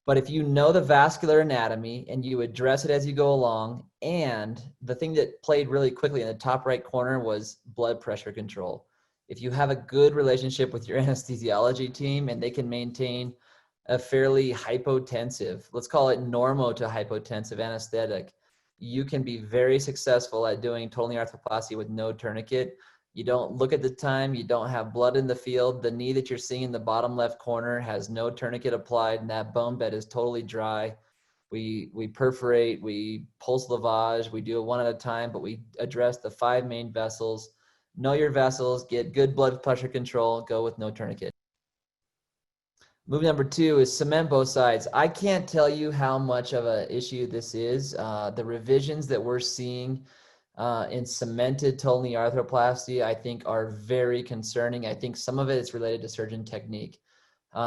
But if you know the vascular anatomy and you address it as you go along, and the thing that played really quickly in the top right corner was blood pressure control. If you have a good relationship with your anesthesiology team and they can maintain a fairly hypotensive, let's call it normo to hypotensive anesthetic, you can be very successful at doing total knee arthroplasty with no tourniquet. You don't look at the time, you don't have blood in the field. The knee that you're seeing in the bottom left corner has no tourniquet applied, and that bone bed is totally dry. We perforate, we pulse lavage, we do it one at a time, but we address the 5 main vessels. Know your vessels, get good blood pressure control, go with no tourniquet. Move number 2 is cement both sides. I can't tell you how much of an issue this is. The revisions that we're seeing in cemented total knee arthroplasty, I think, are very concerning. I think some of it is related to surgeon technique.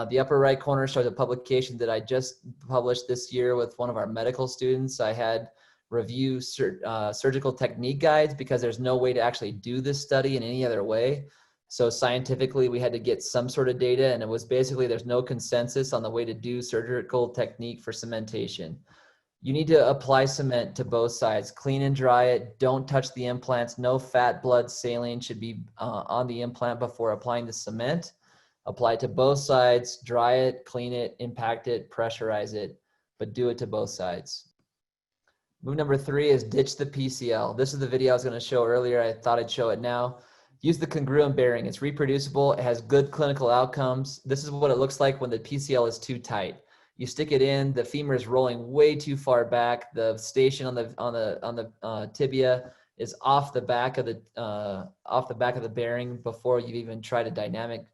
The upper right corner shows a publication that I just published this year with one of our medical students. I had review surgical technique guides because there's no way to actually do this study in any other way. So scientifically, we had to get some sort of data, and it was basically there's no consensus on the way to do surgical technique for cementation. You need to apply cement to both sides, clean and dry it. Don't touch the implants. No fat, blood, saline should be on the implant before applying the cement. Apply it to both sides, dry it, clean it, impact it, pressurize it, but do it to both sides. Move number 3 is ditch the PCL. This is the video I was going to show earlier. I thought I'd show it now. Use the congruent bearing. It's reproducible. It has good clinical outcomes. This is what it looks like when the PCL is too tight. You stick it in, the femur is rolling way too far back. The station on the tibia is off the back of the bearing before you've even tried a dynamic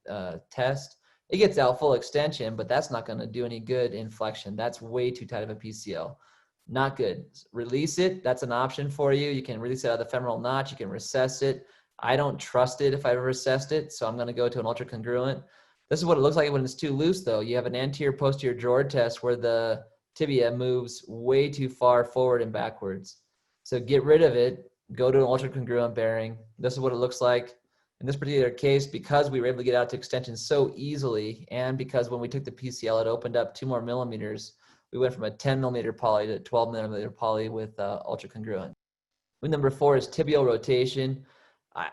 test. It gets out full extension, but that's not going to do any good in flexion. That's way too tight of a PCL. Not good. Release it. That's an option for you. You can release it out of the femoral notch. You can recess it. I don't trust it if I've recessed it, so I'm going to go to an ultracongruent. This is what it looks like when it's too loose, though. You have an anterior posterior drawer test where the tibia moves way too far forward and backwards. So get rid of it. Go to an ultracongruent bearing. This is what it looks like. In this particular case, because we were able to get out to extension so easily, and because when we took the PCL, it opened up 2 more millimeters, we went from a 10 millimeter poly to 12 millimeter poly with ultracongruent. Number 4 is tibial rotation.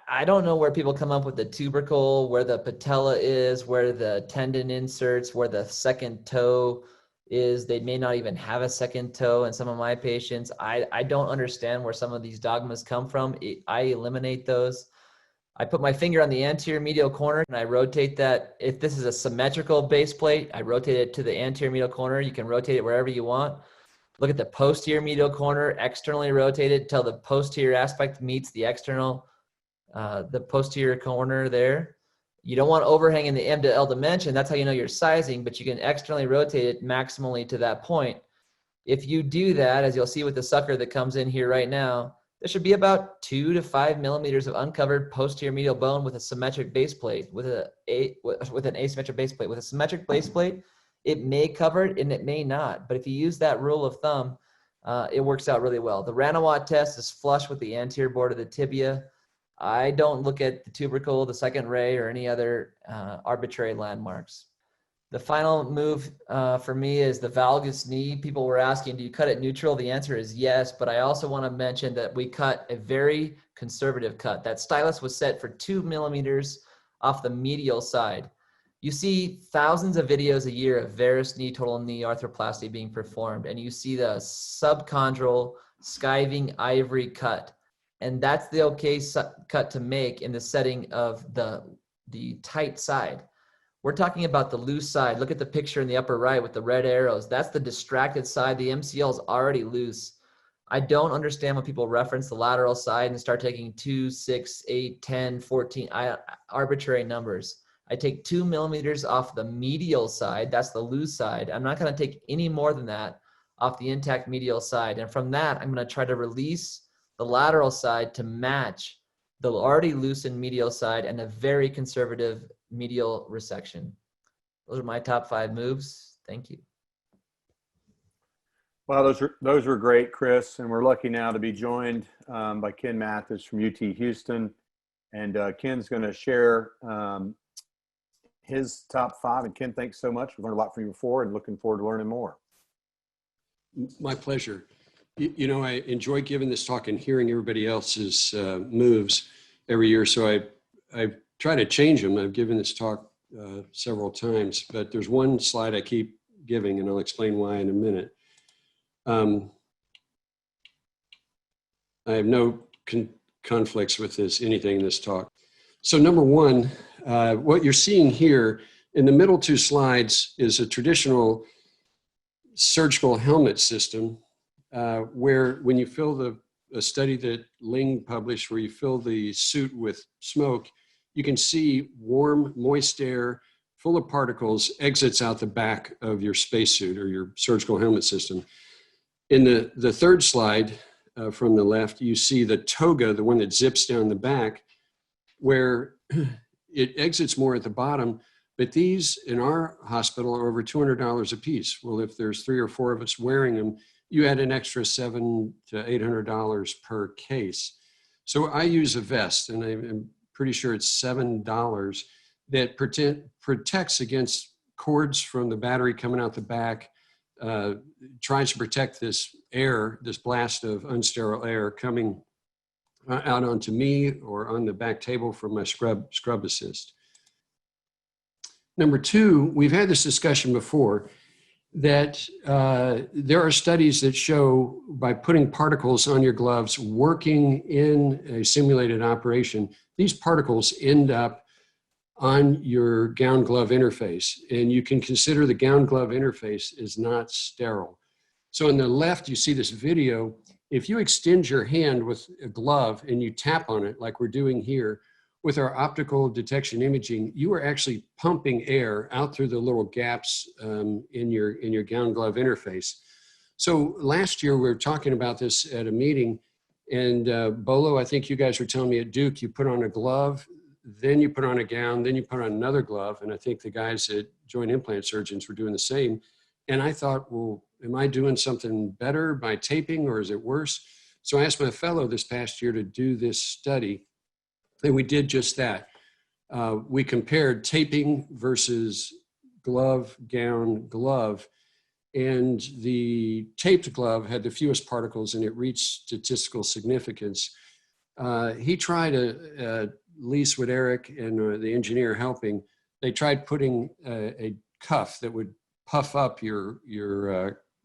I don't know where people come up with the tubercle, where the patella is, where the tendon inserts, where the second toe is. They may not even have a second toe in some of my patients. I don't understand where some of these dogmas come from. I eliminate those. I put my finger on the anterior medial corner and I rotate that. If this is a symmetrical base plate, I rotate it to the anterior medial corner. You can rotate it wherever you want. Look at the posterior medial corner, externally rotate it till the posterior aspect meets the external, the posterior corner there. You don't want overhang in the M to L dimension. That's how you know you're sizing, but you can externally rotate it maximally to that point. If you do that, as you'll see with the sucker that comes in here right now, there should be about 2 to 5 millimeters of uncovered posterior medial bone with a symmetric base plate, with an asymmetric base plate. With a symmetric base plate, it may cover it and it may not. But if you use that rule of thumb, it works out really well. The Ranawat test is flush with the anterior board of the tibia. I don't look at the tubercle, the second ray, or any other arbitrary landmarks. The final move for me is the valgus knee. People were asking, do you cut it neutral? The answer is yes, but I also want to mention that we cut a very conservative cut. That stylus was set for 2 millimeters off the medial side. You see thousands of videos a year of varus knee, total knee arthroplasty being performed, and you see the subchondral skiving ivory cut. And that's the okay cut to make in the setting of the tight side. We're talking about the loose side. Look at the picture in the upper right with the red arrows. That's the distracted side. The MCL is already loose. I don't understand when people reference the lateral side and start taking 2, 6, 8, 10, 14, arbitrary numbers. I take 2 millimeters off the medial side. That's the loose side. I'm not going to take any more than that off the intact medial side. And from that, I'm going to try to release the lateral side to match the already loosened medial side and a very conservative medial resection. Those are my top 5 moves. Thank you. Wow, those were great, Chris. And we're lucky now to be joined by Ken Mathis from UT Houston. And Ken's going to share his top 5. And Ken, thanks so much. We've learned a lot from you before and looking forward to learning more. My pleasure. You know, I enjoy giving this talk and hearing everybody else's moves every year. So I try to change them. I've given this talk several times, but there's one slide I keep giving, and I'll explain why in a minute. I have no conflicts with anything in this talk. So number 1, what you're seeing here in the middle 2 slides is a traditional surgical helmet system where when you fill a study that Ling published where you fill the suit with smoke, you can see warm, moist air full of particles exits out the back of your spacesuit or your surgical helmet system. In the 3rd slide from the left, you see the toga, the one that zips down the back, where it exits more at the bottom. But these in our hospital are over $200 a piece. Well, if there's 3 or 4 of us wearing them, you add an extra $700 to $800 per case. So I use a vest, and I'm pretty sure it's $7 that protects against cords from the battery coming out the back, tries to protect this air, this blast of unsterile air coming out onto me or on the back table from my scrub assist. Number two, we've had this discussion before, that there are studies that show by putting particles on your gloves, working in a simulated operation, these particles end up on your gown glove interface, and you can consider the gown glove interface is not sterile. So on the left, you see this video. If you extend your hand with a glove and you tap on it like we're doing here, with our optical detection imaging, you are actually pumping air out through the little gaps in your gown glove interface. So last year we were talking about this at a meeting, and Bolo, I think you guys were telling me at Duke, you put on a glove, then you put on a gown, then you put on another glove, and I think the guys at Joint Implant Surgeons were doing the same. And I thought, well, am I doing something better by taping, or is it worse? So I asked my fellow this past year to do this study. And we did just that. We compared taping versus glove, gown, glove, and the taped glove had the fewest particles and it reached statistical significance. He tried, Lise with Eric and the engineer helping, they tried putting a cuff that would puff up your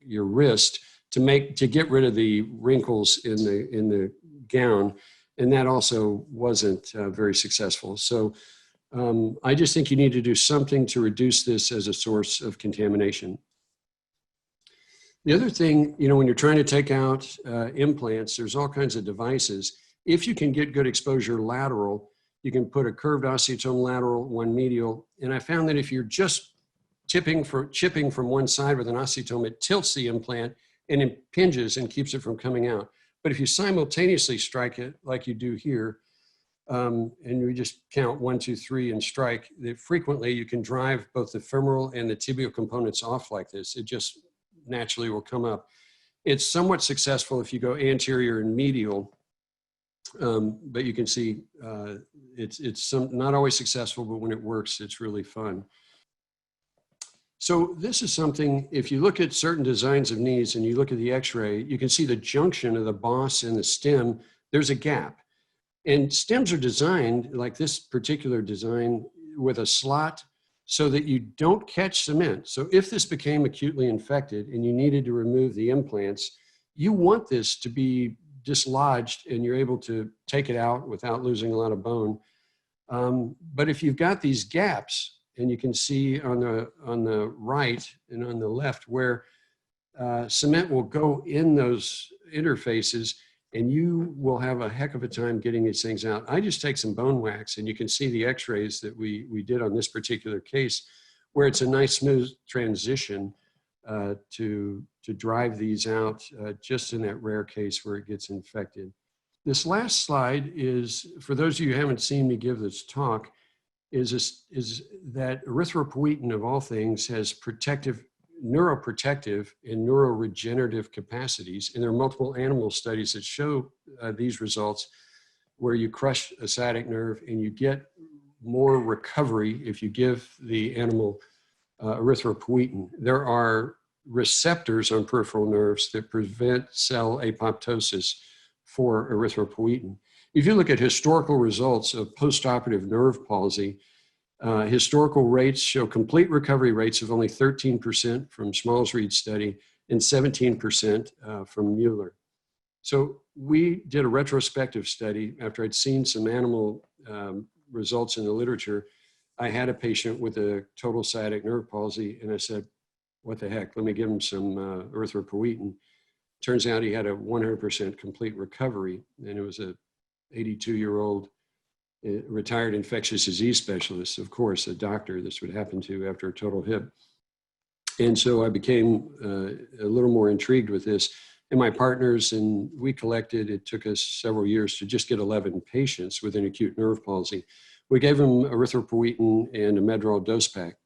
wrist to get rid of the wrinkles in the gown. And that also wasn't very successful. So I just think you need to do something to reduce this as a source of contamination. The other thing, when you're trying to take out implants, there's all kinds of devices. If you can get good exposure lateral, you can put a curved osteotome lateral, one medial. And I found that if you're just chipping from one side with an osteotome, it tilts the implant and impinges and keeps it from coming out. But if you simultaneously strike it like you do here, and we just count 1, 2, 3 and strike, frequently you can drive both the femoral and the tibial components off like this. It just naturally will come up. It's somewhat successful if you go anterior and medial, but you can see it's not always successful, but when it works, it's really fun. So this is something, if you look at certain designs of knees and you look at the x-ray, you can see the junction of the boss and the stem, there's a gap. And stems are designed, like this particular design, with a slot so that you don't catch cement. So if this became acutely infected and you needed to remove the implants, you want this to be dislodged and you're able to take it out without losing a lot of bone. But if you've got these gaps, and you can see on the right and on the left where cement will go in those interfaces, and you will have a heck of a time getting these things out. I just take some bone wax, and you can see the x-rays that we did on this particular case, where it's a nice smooth transition to drive these out just in that rare case where it gets infected. This last slide is, for those of you who haven't seen me give this talk, is that erythropoietin, of all things, has neuroprotective and neuroregenerative capacities. And there are multiple animal studies that show these results, where you crush a sciatic nerve and you get more recovery if you give the animal erythropoietin. There are receptors on peripheral nerves that prevent cell apoptosis for erythropoietin. If you look at historical results of postoperative nerve palsy, historical rates show complete recovery rates of only 13% from Schmalzried's study and 17% from Mueller. So we did a retrospective study after I'd seen some animal results in the literature. I had a patient with a total sciatic nerve palsy, and I said, what the heck, let me give him some erythropoietin. Turns out he had a 100% complete recovery, and it was a 82-year-old retired infectious disease specialist, of course, a doctor this would happen to after a total hip. And so I became a little more intrigued with this. And my partners and we collected, it took us several years to just get 11 patients with an acute nerve palsy. We gave them erythropoietin and a Medrol dose pack.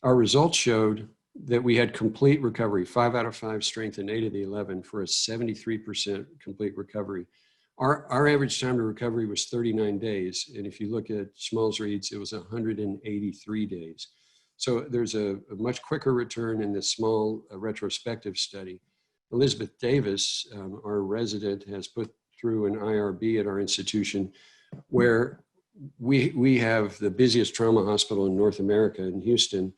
Our results showed that we had complete recovery, 5 out of 5 strength and 8 of the 11 for a 73% complete recovery. Our average time to recovery was 39 days. And if you look at Schmalzried's, it was 183 days. So there's a much quicker return in this small retrospective study. Elizabeth Davis, our resident, has put through an IRB at our institution where we have the busiest trauma hospital in North America in Houston,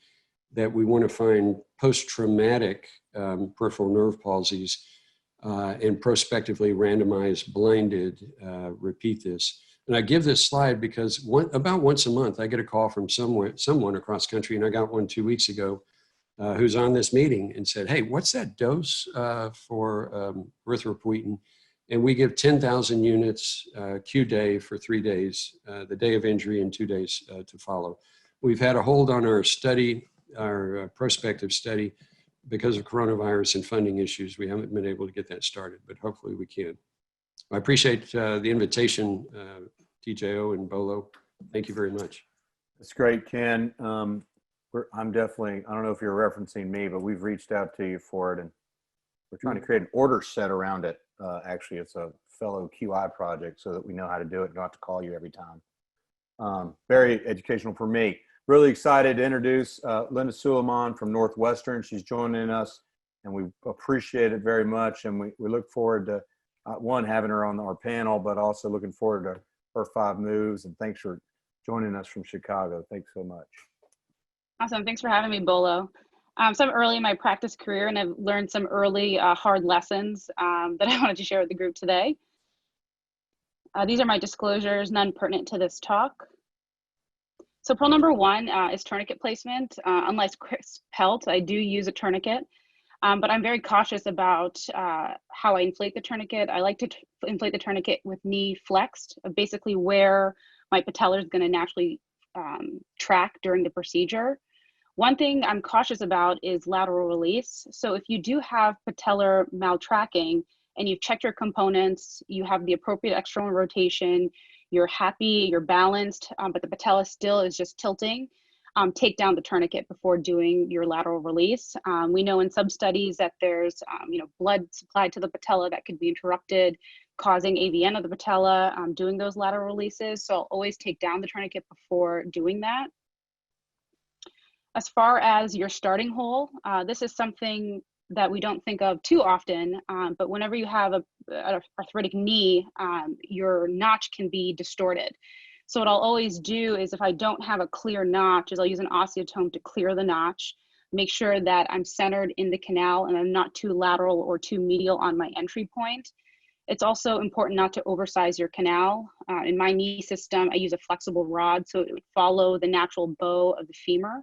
that we want to find post-traumatic peripheral nerve palsies and prospectively randomized, blinded, repeat this. And I give this slide because about once a month, I get a call from someone across country, and I got one 2 weeks ago, who's on this meeting and said, hey, what's that dose for erythropoietin? And we give 10,000 units Q day for 3 days, the day of injury and 2 days to follow. We've had a hold on our study, our prospective study, because of coronavirus and funding issues. We haven't been able to get that started, but hopefully we can. I appreciate the invitation, TJO and Bolo. Thank you very much. It's great, Ken. I'm definitely, I don't know if you're referencing me, but we've reached out to you for it, and we're trying to create an order set around it. Actually, it's a fellow QI project so that we know how to do it and don't have to call you every time. Very educational for me. Really excited to introduce Linda Suleiman from Northwestern. She's joining us, and we appreciate it very much. And we look forward to, one, having her on our panel, but also looking forward to her 5 moves. And thanks for joining us from Chicago. Thanks so much. Awesome. Thanks for having me, Bolo. So I'm early in my practice career, and I've learned some early hard lessons that I wanted to share with the group today. These are my disclosures, none pertinent to this talk. So pearl number 1 is tourniquet placement. Unlike Chris Pelt, I do use a tourniquet, but I'm very cautious about how I inflate the tourniquet. I like to inflate the tourniquet with knee flexed, basically where my patella is going to naturally track during the procedure. One thing I'm cautious about is lateral release. So if you do have patellar maltracking and you've checked your components, you have the appropriate external rotation, you're happy, you're balanced, but the patella still is just tilting, take down the tourniquet before doing your lateral release. We know in some studies that there's blood supplied to the patella that could be interrupted, causing AVN of the patella doing those lateral releases. So I'll always take down the tourniquet before doing that. As far as your starting hole, this is something that we don't think of too often, but whenever you have an arthritic knee, your notch can be distorted. So what I'll always do is if I don't have a clear notch, is I'll use an osteotome to clear the notch, make sure that I'm centered in the canal and I'm not too lateral or too medial on my entry point. It's also important not to oversize your canal. In my knee system, I use a flexible rod so it would follow the natural bow of the femur.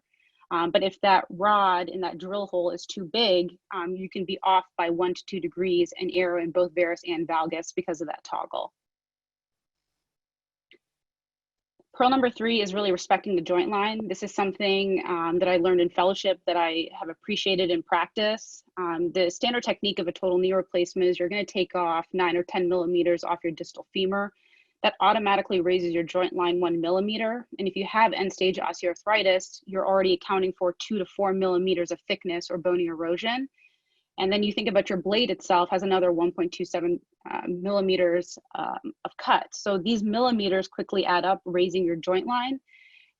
But if that rod in that drill hole is too big, you can be off by 1 to 2 degrees and error in both varus and valgus because of that toggle. Pearl number 3 is really respecting the joint line. This is something that I learned in fellowship that I have appreciated in practice. The standard technique of a total knee replacement is you're going to take off 9 or 10 millimeters off your distal femur. That automatically raises your joint line 1 millimeter. And if you have end-stage osteoarthritis, you're already accounting for 2 to 4 millimeters of thickness or bony erosion. And then you think about your blade itself has another 1.27 millimeters of cut. So these millimeters quickly add up, raising your joint line.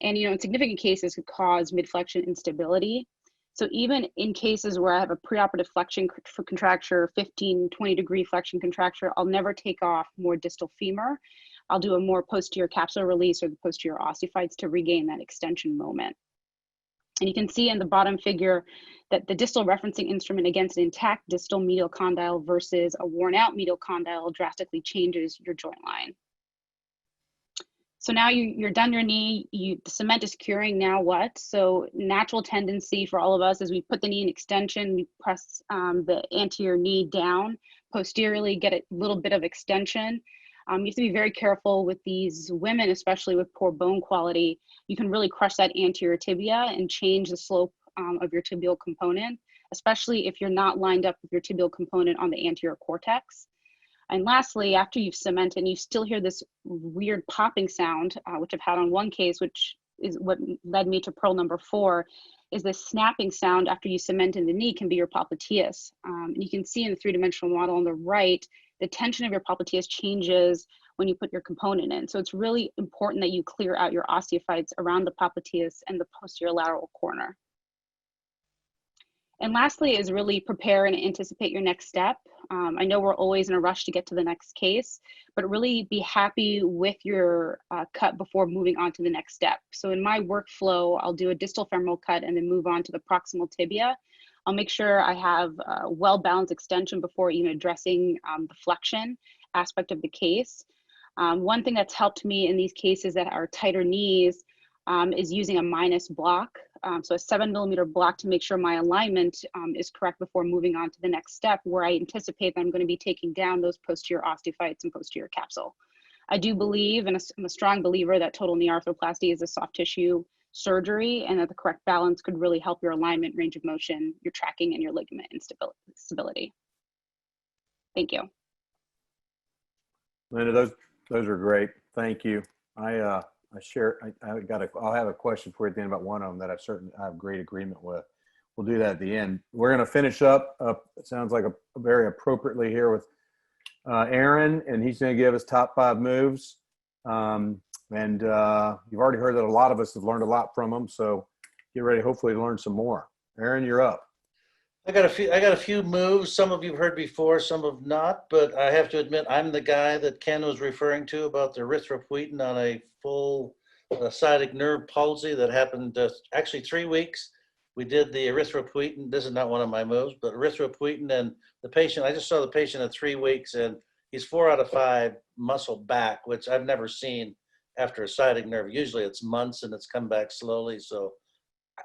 And in significant cases could cause midflexion instability. So even in cases where I have a preoperative flexion contracture, 15, 20 degree flexion contracture, I'll never take off more distal femur. I'll do a more posterior capsular release or the posterior osteophytes to regain that extension moment. And you can see in the bottom figure that the distal referencing instrument against an intact distal medial condyle versus a worn out medial condyle drastically changes your joint line. So now you're done your knee, the cement is curing, now what? So natural tendency for all of us is we put the knee in extension, we press the anterior knee down, posteriorly get a little bit of extension. You have to be very careful with these women, especially with poor bone quality. You can really crush that anterior tibia and change the slope of your tibial component, especially if you're not lined up with your tibial component on the anterior cortex. And lastly, after you've cemented, you still hear this weird popping sound, which I've had on one case, which is what led me to pearl number 4, is this snapping sound after you cement in the knee can be your popliteus. And you can see in the 3-dimensional model on the right, the tension of your popliteus changes when you put your component in. So it's really important that you clear out your osteophytes around the popliteus and the posterior lateral corner. And lastly is really prepare and anticipate your next step. I know we're always in a rush to get to the next case, but really be happy with your cut before moving on to the next step. So in my workflow, I'll do a distal femoral cut and then move on to the proximal tibia. I'll make sure I have a well-balanced extension before even addressing the flexion aspect of the case. One thing that's helped me in these cases that are tighter knees is using a minus block. So a 7mm block to make sure my alignment is correct before moving on to the next step, where I anticipate that I'm going to be taking down those posterior osteophytes and posterior capsule. I do believe, and I'm a strong believer, that total knee arthroplasty is a soft tissue surgery, and that the correct balance could really help your alignment, range of motion, your tracking, and your ligament stability. Thank you. Linda, those are great. Thank you. I'll have a question for you at the end about one of them that I have great agreement with. We'll do that at the end. We're going to finish up. It sounds like a very appropriately here with Aaron, and he's going to give us top 5 moves. And you've already heard that a lot of us have learned a lot from them. So get ready, hopefully, to learn some more. Aaron, you're up. I got a few moves. Some of you've heard before, some have not, but I have to admit I'm the guy that Ken was referring to about the erythropoietin on a full sciatic nerve palsy that happened actually 3 weeks. We did the erythropoietin. This is not one of my moves, but erythropoietin, and the patient, I just saw the patient at 3 weeks, and he's 4 out of 5 muscle back, which I've never seen after a sciatic nerve. Usually it's months and it's come back slowly. So,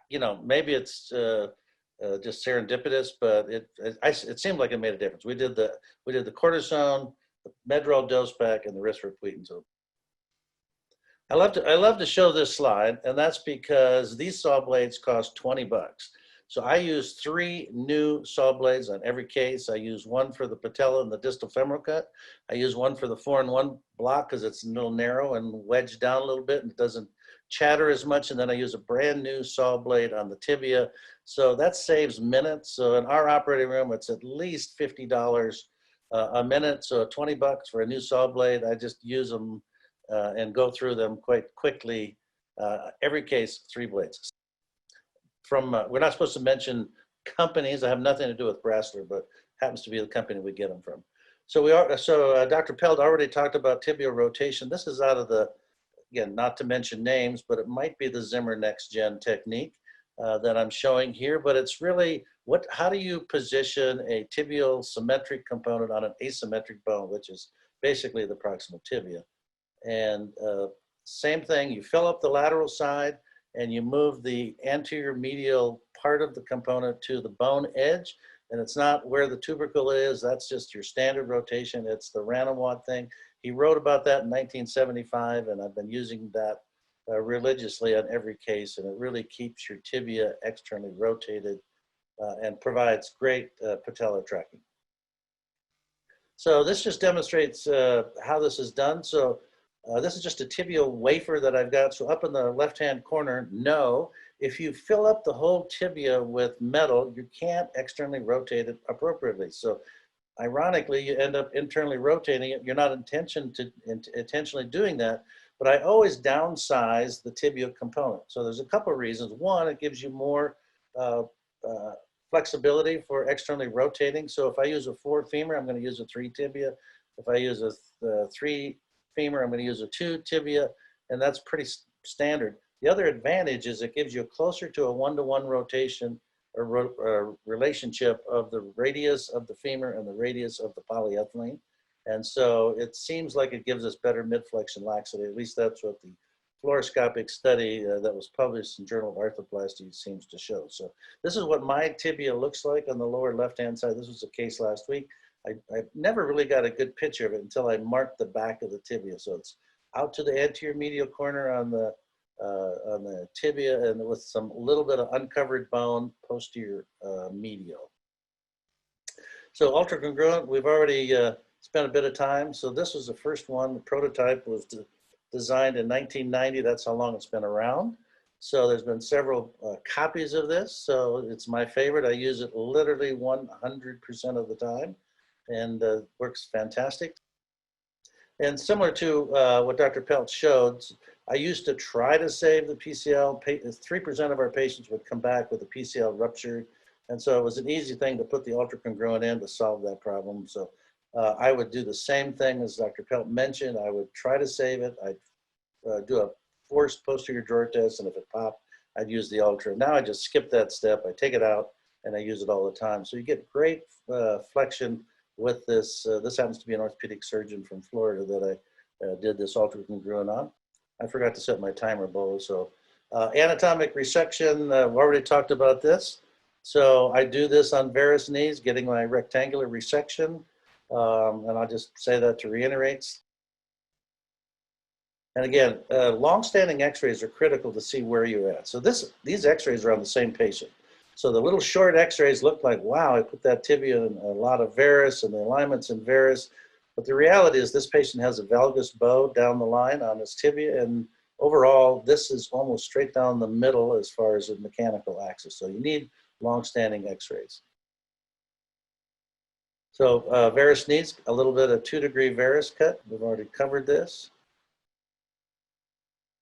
you know, maybe it's just serendipitous, but it seemed like it made a difference. We did the cortisone, the Medrol dose pack, and the erythropoietin. So I love to show this slide, and that's because these saw blades cost $20. So I use 3 new saw blades on every case. I use one for the patella and the distal femoral cut. I use one for the 4-in-1 block because it's a little narrow and wedged down a little bit and it doesn't chatter as much. And then I use a brand new saw blade on the tibia. So that saves minutes. So in our operating room, it's at least $50 a minute. So $20 for a new saw blade. I just use them and go through them quite quickly. Every case, 3 blades. We're not supposed to mention companies. I have nothing to do with Brasler, but happens to be the company we get them from. So Dr. Pelt already talked about tibial rotation. This is out of the, again, not to mention names, but it might be the Zimmer Next Gen technique that I'm showing here. But it's really how do you position a tibial symmetric component on an asymmetric bone, which is basically the proximal tibia. And same thing, you fill up the lateral side and you move the anterior medial part of the component to the bone edge. And it's not where the tubercle is, that's just your standard rotation. It's the Ranawat thing. He wrote about that in 1975, and I've been using that religiously on every case, and it really keeps your tibia externally rotated and provides great patella tracking. So this just demonstrates how this is done. So this is just a tibial wafer that I've got. So up in the left-hand corner, no. If you fill up the whole tibia with metal, you can't externally rotate it appropriately. So ironically, you end up internally rotating it. You're not intentionally doing that, but I always downsize the tibial component. So there's a couple of reasons. One, it gives you more flexibility for externally rotating. So if I use a 4 femur, I'm going to use a 3 tibia. If I use a 3 femur, I'm going to use a 2 tibia, and that's pretty standard. The other advantage is it gives you closer to a 1-to-1 rotation or relationship of the radius of the femur and the radius of the polyethylene. And so it seems like it gives us better mid-flexion laxity. At least that's what the fluoroscopic study that was published in Journal of Arthroplasty seems to show. So this is what my tibia looks like on the lower left-hand side. This was a case last week. I never really got a good picture of it until I marked the back of the tibia. So it's out to the anterior medial corner on the tibia and with some little bit of uncovered bone posterior medial. So ultracongruent, we've already spent a bit of time. So this was the first one. The prototype was designed in 1990. That's how long it's been around. So there's been several copies of this. So it's my favorite. I use it literally 100% of the time, and works fantastic. And similar to what Dr. Pelt showed, I used to try to save the PCL. 3% of our patients would come back with a PCL ruptured. And so it was an easy thing to put the ultracongruent in to solve that problem. So I would do the same thing as Dr. Pelt mentioned. I would try to save it. I'd do a forced posterior drawer test, and if it popped, I'd use the ultra. Now I just skip that step. I take it out and I use it all the time. So you get great flexion with this. This happens to be an orthopedic surgeon from Florida that I did this ultracongruent on. I forgot to set my timer, Bo. So anatomic resection, we already talked about this. So I do this on Varus knees, getting my rectangular resection. And I'll just say that to reiterate. And again, long-standing x-rays are critical to see where you're at. So these x-rays are on the same patient. So the little short x-rays look like, wow, I put that tibia in a lot of varus and the alignment's in varus. But the reality is this patient has a valgus bow down the line on his tibia, and overall, this is almost straight down the middle as far as the mechanical axis. So you need long-standing x-rays. So varus needs a little bit of 2-degree varus cut. We've already covered this.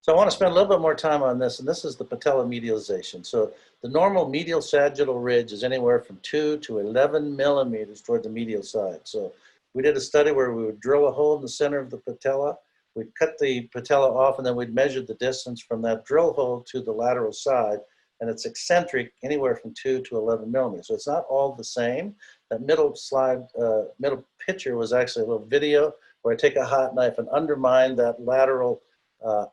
So I want to spend a little bit more time on this, and this is the patella medialization. So the normal medial sagittal ridge is anywhere from 2 to 11 millimeters toward the medial side. So we did a study where we would drill a hole in the center of the patella, we'd cut the patella off, and then we'd measure the distance from that drill hole to the lateral side, and it's eccentric anywhere from 2 to 11 millimeters. So it's not all the same. That middle slide, middle picture was actually a little video where I take a hot knife and undermine that lateral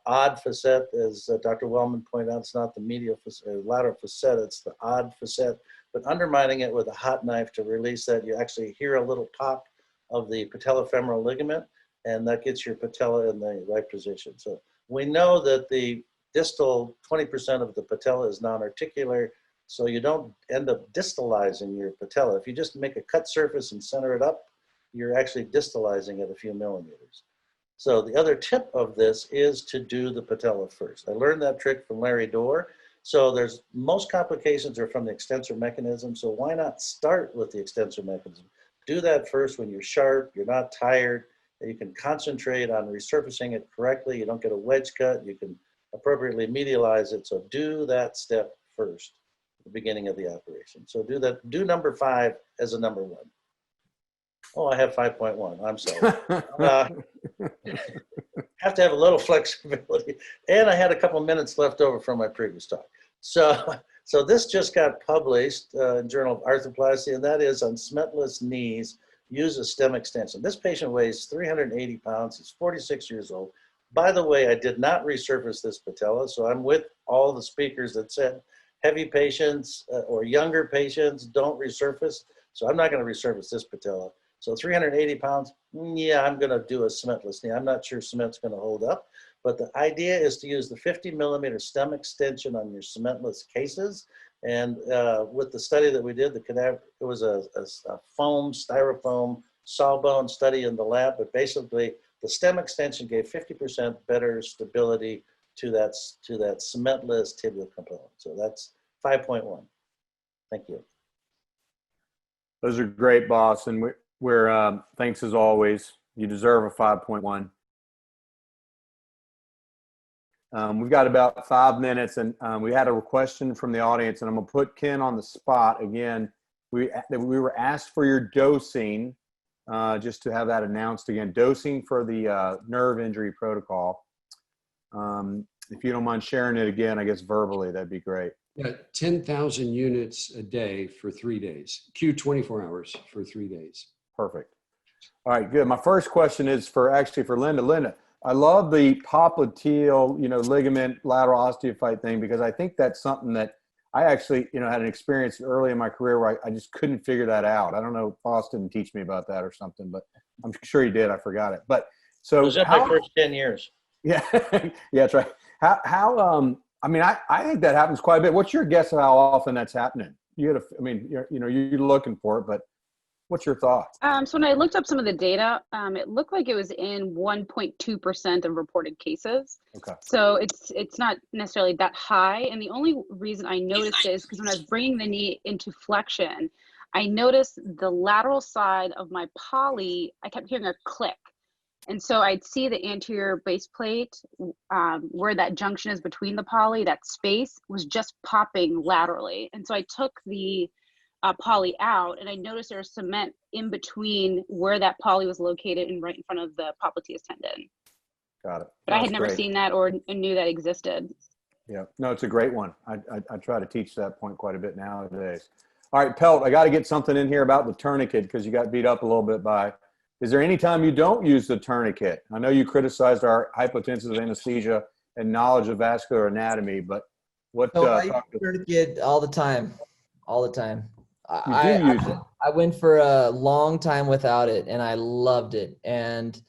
odd facet, as Dr. Wellman pointed out. It's not the medial lateral facet, it's the odd facet. But undermining it with a hot knife to release that, you actually hear a little pop of the patellofemoral ligament, and that gets your patella in the right position. So we know that the distal 20% of the patella is non-articular, so you don't end up distalizing your patella. If you just make a cut surface and center it up, you're actually distalizing it a few millimeters. So the other tip of this is to do the patella first. I learned that trick from Larry Dorr. So most complications are from the extensor mechanism. So why not start with the extensor mechanism? Do that first when you're sharp, you're not tired, and you can concentrate on resurfacing it correctly. You don't get a wedge cut. You can appropriately medialize it. So do that step first at the beginning of the operation. So do number 5 as a number 1. Oh, I have 5.1. I'm sorry. Have to have a little flexibility. And I had a couple minutes left over from my previous talk. So this just got published in Journal of Arthroplasty, and that is on cementless knees, use a stem extension. This patient weighs 380 pounds. He's 46 years old. By the way, I did not resurface this patella, so I'm with all the speakers that said heavy patients or younger patients don't resurface. So I'm not going to resurface this patella. So 380 pounds, yeah, I'm going to do a cementless knee. I'm not sure cement's going to hold up, but the idea is to use the 50 millimeter stem extension on your cementless cases. And with the study that we did, it was a foam, styrofoam, sawbone study in the lab, but basically the stem extension gave 50% better stability to that cementless tibial component. So that's 5.1. Thank you. Those are great, boss. And we're thanks as always. You deserve a 5.1. We've got about 5 minutes, and we had a question from the audience, and I'm gonna put Ken on the spot again. We were asked for your dosing, just to have that announced again. Dosing for the nerve injury protocol. If you don't mind sharing it again, I guess verbally, that'd be great. Yeah, 10,000 units a day for 3 days. Q 24 hours for 3 days. Perfect. All right, good. My first question is for Linda. Linda, I love the popliteal, ligament lateral osteophyte thing, because I think that's something that I actually, had an experience early in my career where I just couldn't figure that out. I don't know if Foss didn't teach me about that or something, but I'm sure he did. I forgot it. But so it was in my first 10 years. Yeah, yeah, that's right. I think that happens quite a bit. What's your guess of how often that's happening? You're looking for it, but what's your thoughts? So when I looked up some of the data, it looked like it was in 1.2% of reported cases. Okay. So it's not necessarily that high. And the only reason I noticed it is because when I was bringing the knee into flexion, I noticed the lateral side of my poly, I kept hearing a click. And so I'd see the anterior base plate, where that junction is between the poly, that space was just popping laterally. And so I took the poly out, and I noticed there was cement in between where that poly was located and right in front of the popliteus tendon. Got it. But I had That's never great. seen that or knew that existed. Yeah, no, it's a great one. I try to teach that point quite a bit nowadays. All right, Pelt, I got to get something in here about the tourniquet because you got beat up a little bit by. Is there any time you don't use the tourniquet? I know you criticized our hypotensive anesthesia and knowledge of vascular anatomy, but what? So I use tourniquet all the time, all the time. You do use it. I went for a long time without it, and I loved it. And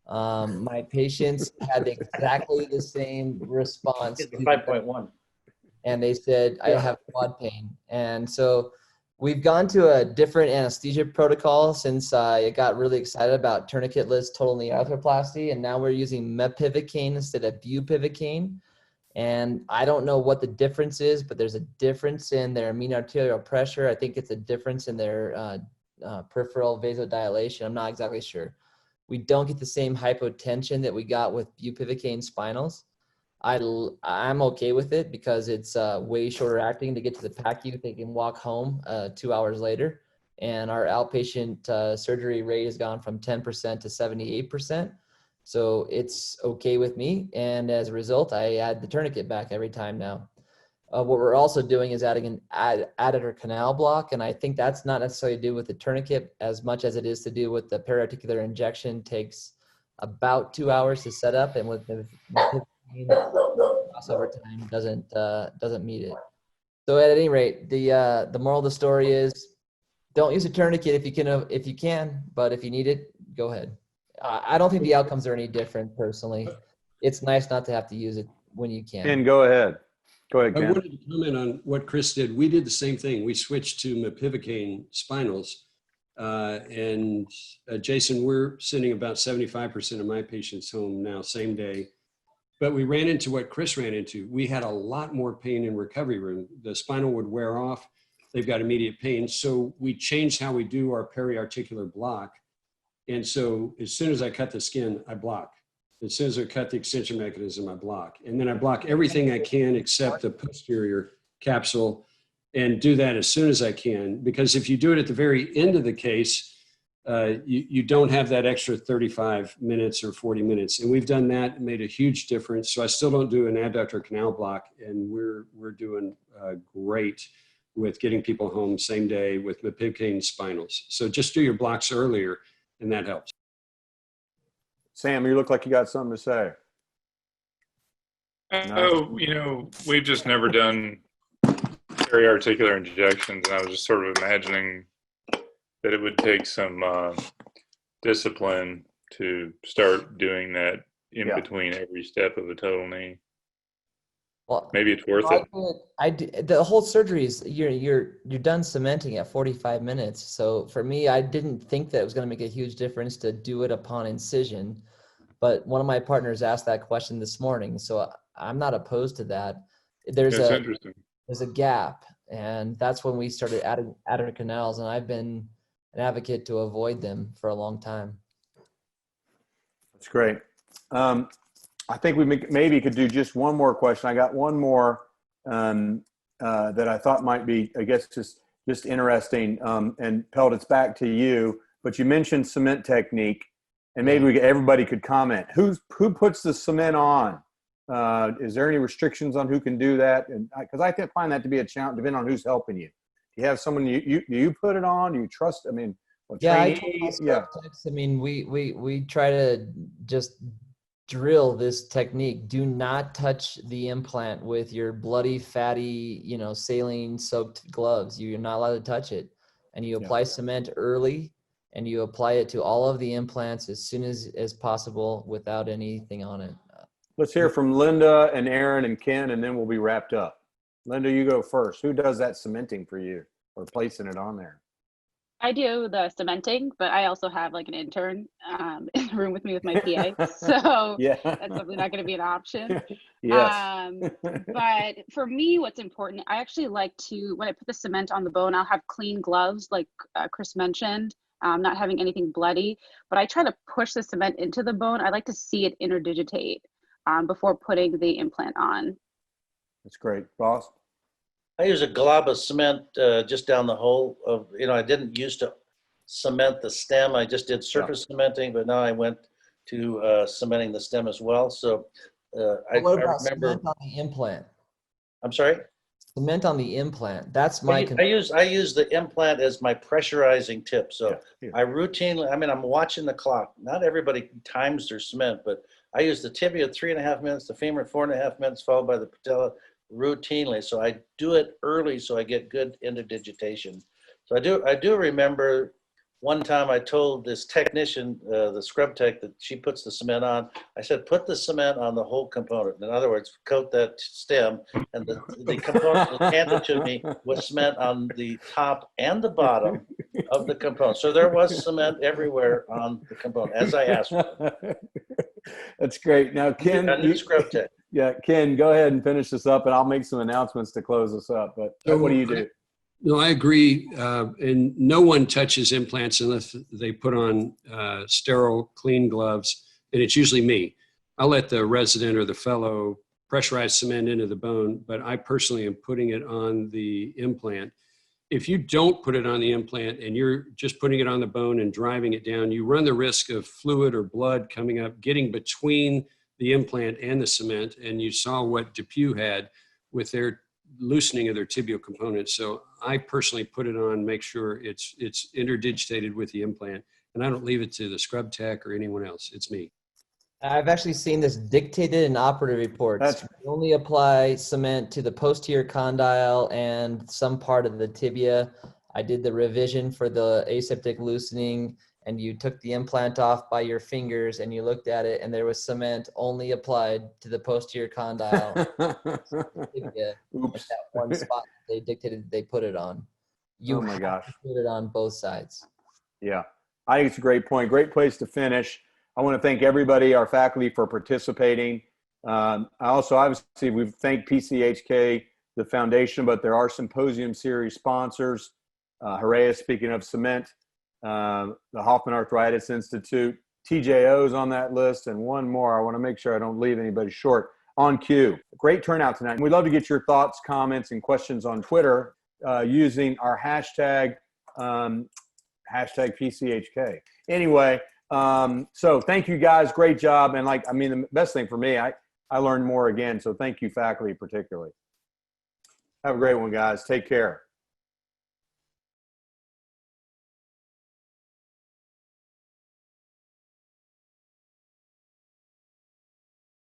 my patients had exactly the same response. It's 5.1. And they said, I have quad pain. And so we've gone to a different anesthesia protocol since I got really excited about tourniquetless total knee arthroplasty. And now we're using mepivacaine instead of bupivacaine. And I don't know what the difference is, but there's a difference in their mean arterial pressure. I think it's a difference in their peripheral vasodilation. I'm not exactly sure. We don't get the same hypotension that we got with bupivacaine spinals. I'm okay with it because it's way shorter acting to get to the PACU. They can walk home 2 hours later. And our outpatient surgery rate has gone from 10% to 78%. So it's okay with me. And as a result, I add the tourniquet back every time now. What we're also doing is adding an adductor canal block. And I think that's not necessarily to do with the tourniquet as much as it is to do with the periarticular injection. Takes about 2 hours to set up. And with the crossover time doesn't meet it. So at any rate, the moral of the story is don't use a tourniquet if you can, but if you need it, go ahead. I don't think the outcomes are any different personally. It's nice not to have to use it when you can. Ken, go ahead. Go ahead, I Ken. wanted to comment on what Chris did. We did the same thing. We switched to mepivacaine spinals. Jason, we're sending about 75% of my patients home now, same day. But we ran into what Chris ran into. We had a lot more pain in recovery room. The spinal would wear off. They've got immediate pain. So we changed how we do our periarticular block. And so as soon as I cut the skin, I block. As soon as I cut the extension mechanism, I block. And then I block everything I can except the posterior capsule and do that as soon as I can. Because if you do it at the very end of the case, you don't have that extra 35 minutes or 40 minutes. And we've done that and made a huge difference. So I still don't do an adductor canal block. And we're doing great with getting people home same day with mepivacaine spinals. So just do your blocks earlier and that helps. Sam, you look like you got something to say. Oh, we've just never done periarticular injections, and I was just sort of imagining that it would take some discipline to start doing that in between every step of a total knee. Well, maybe it's worth it. The whole surgery is you're done cementing at 45 minutes. So for me, I didn't think that it was going to make a huge difference to do it upon incision. But one of my partners asked that question this morning, so I'm not opposed to that. There's a gap, and that's when we started adding adductor canals, and I've been an advocate to avoid them for a long time. That's great. I think we maybe could do just one more question. I got one more that I thought might be, I guess, just interesting. And Pelt, it's back to you. But you mentioned cement technique, and maybe everybody could comment. Who puts the cement on? Is there any restrictions on who can do that? And because I find that to be a challenge, depending on who's helping you. Do you have someone do you put it on? Do you trust? I mean, I mean, we try to just drill this technique. Do not touch the implant with your bloody, fatty, saline soaked gloves. You're not allowed to touch it. And you apply cement early, and you apply it to all of the implants as soon as possible without anything on it. Let's hear from Linda and Aaron and Ken, and then we'll be wrapped up. Linda, you go first. Who does that cementing for you or placing it on there? I do the cementing, but I also have like an intern in the room with me with my PA. So that's definitely not going to be an option. Yes. But for me, what's important, I actually like to, when I put the cement on the bone, I'll have clean gloves like Chris mentioned, not having anything bloody. But I try to push the cement into the bone. I like to see it interdigitate before putting the implant on. That's great. Ross? I use a glob of cement just down the hole of, I didn't used to cement the stem. I just did surface cementing, but now I went to cementing the stem as well. So I What about remember, cement on the implant? I'm sorry? Cement on the implant. That's my I use the implant as my pressurizing tip. So Yeah. I routinely, I'm watching the clock. Not everybody times their cement, but I use the tibia 3.5 minutes, the femur 4.5 minutes, followed by the patella routinely. So I do it early so I get good interdigitation. So I do remember one time I told this technician, the scrub tech, that she puts the cement on. I said, put the cement on the whole component. In other words, coat that stem, and the component was handed to me with cement on the top and the bottom of the component. So there was cement everywhere on the component, as I asked for. That's great. Now, Ken, A new scrub tech. yeah, Ken, go ahead and finish this up, and I'll make some announcements to close this up. But what do you do? No, I agree. And no one touches implants unless they put on sterile, clean gloves. And it's usually me. I'll let the resident or the fellow pressurize cement into the bone, but I personally am putting it on the implant. If you don't put it on the implant and you're just putting it on the bone and driving it down, you run the risk of fluid or blood coming up, getting between the implant and the cement. And you saw what Depew had with their loosening of their tibial components. So I personally put it on, make sure it's interdigitated with the implant, and I don't leave it to the scrub tech or anyone else. It's me. I've actually seen this dictated in operative reports. We only apply cement to the posterior condyle and some part of the tibia. I did the revision for the aseptic loosening, and you took the implant off by your fingers and you looked at it, and there was cement only applied to the posterior condyle. Tibia, Oops. that one spot they dictated they put it on. You Oh my have gosh. to put it on both sides. Yeah, I think it's a great point. Great place to finish. I want to thank everybody, our faculty, for participating. I also, obviously, we've thanked PCHK, the foundation, but there are Symposium series sponsors. Hooray, speaking of cement, the Hofmann Arthritis Institute, TJO's on that list, and one more. I want to make sure I don't leave anybody short. On cue. Great turnout tonight. We'd love to get your thoughts, comments, and questions on Twitter using our hashtag PCHK. Anyway, so thank you guys. Great job. And the best thing for me, I learned more again. So thank you, faculty, particularly. Have a great one, guys. Take care.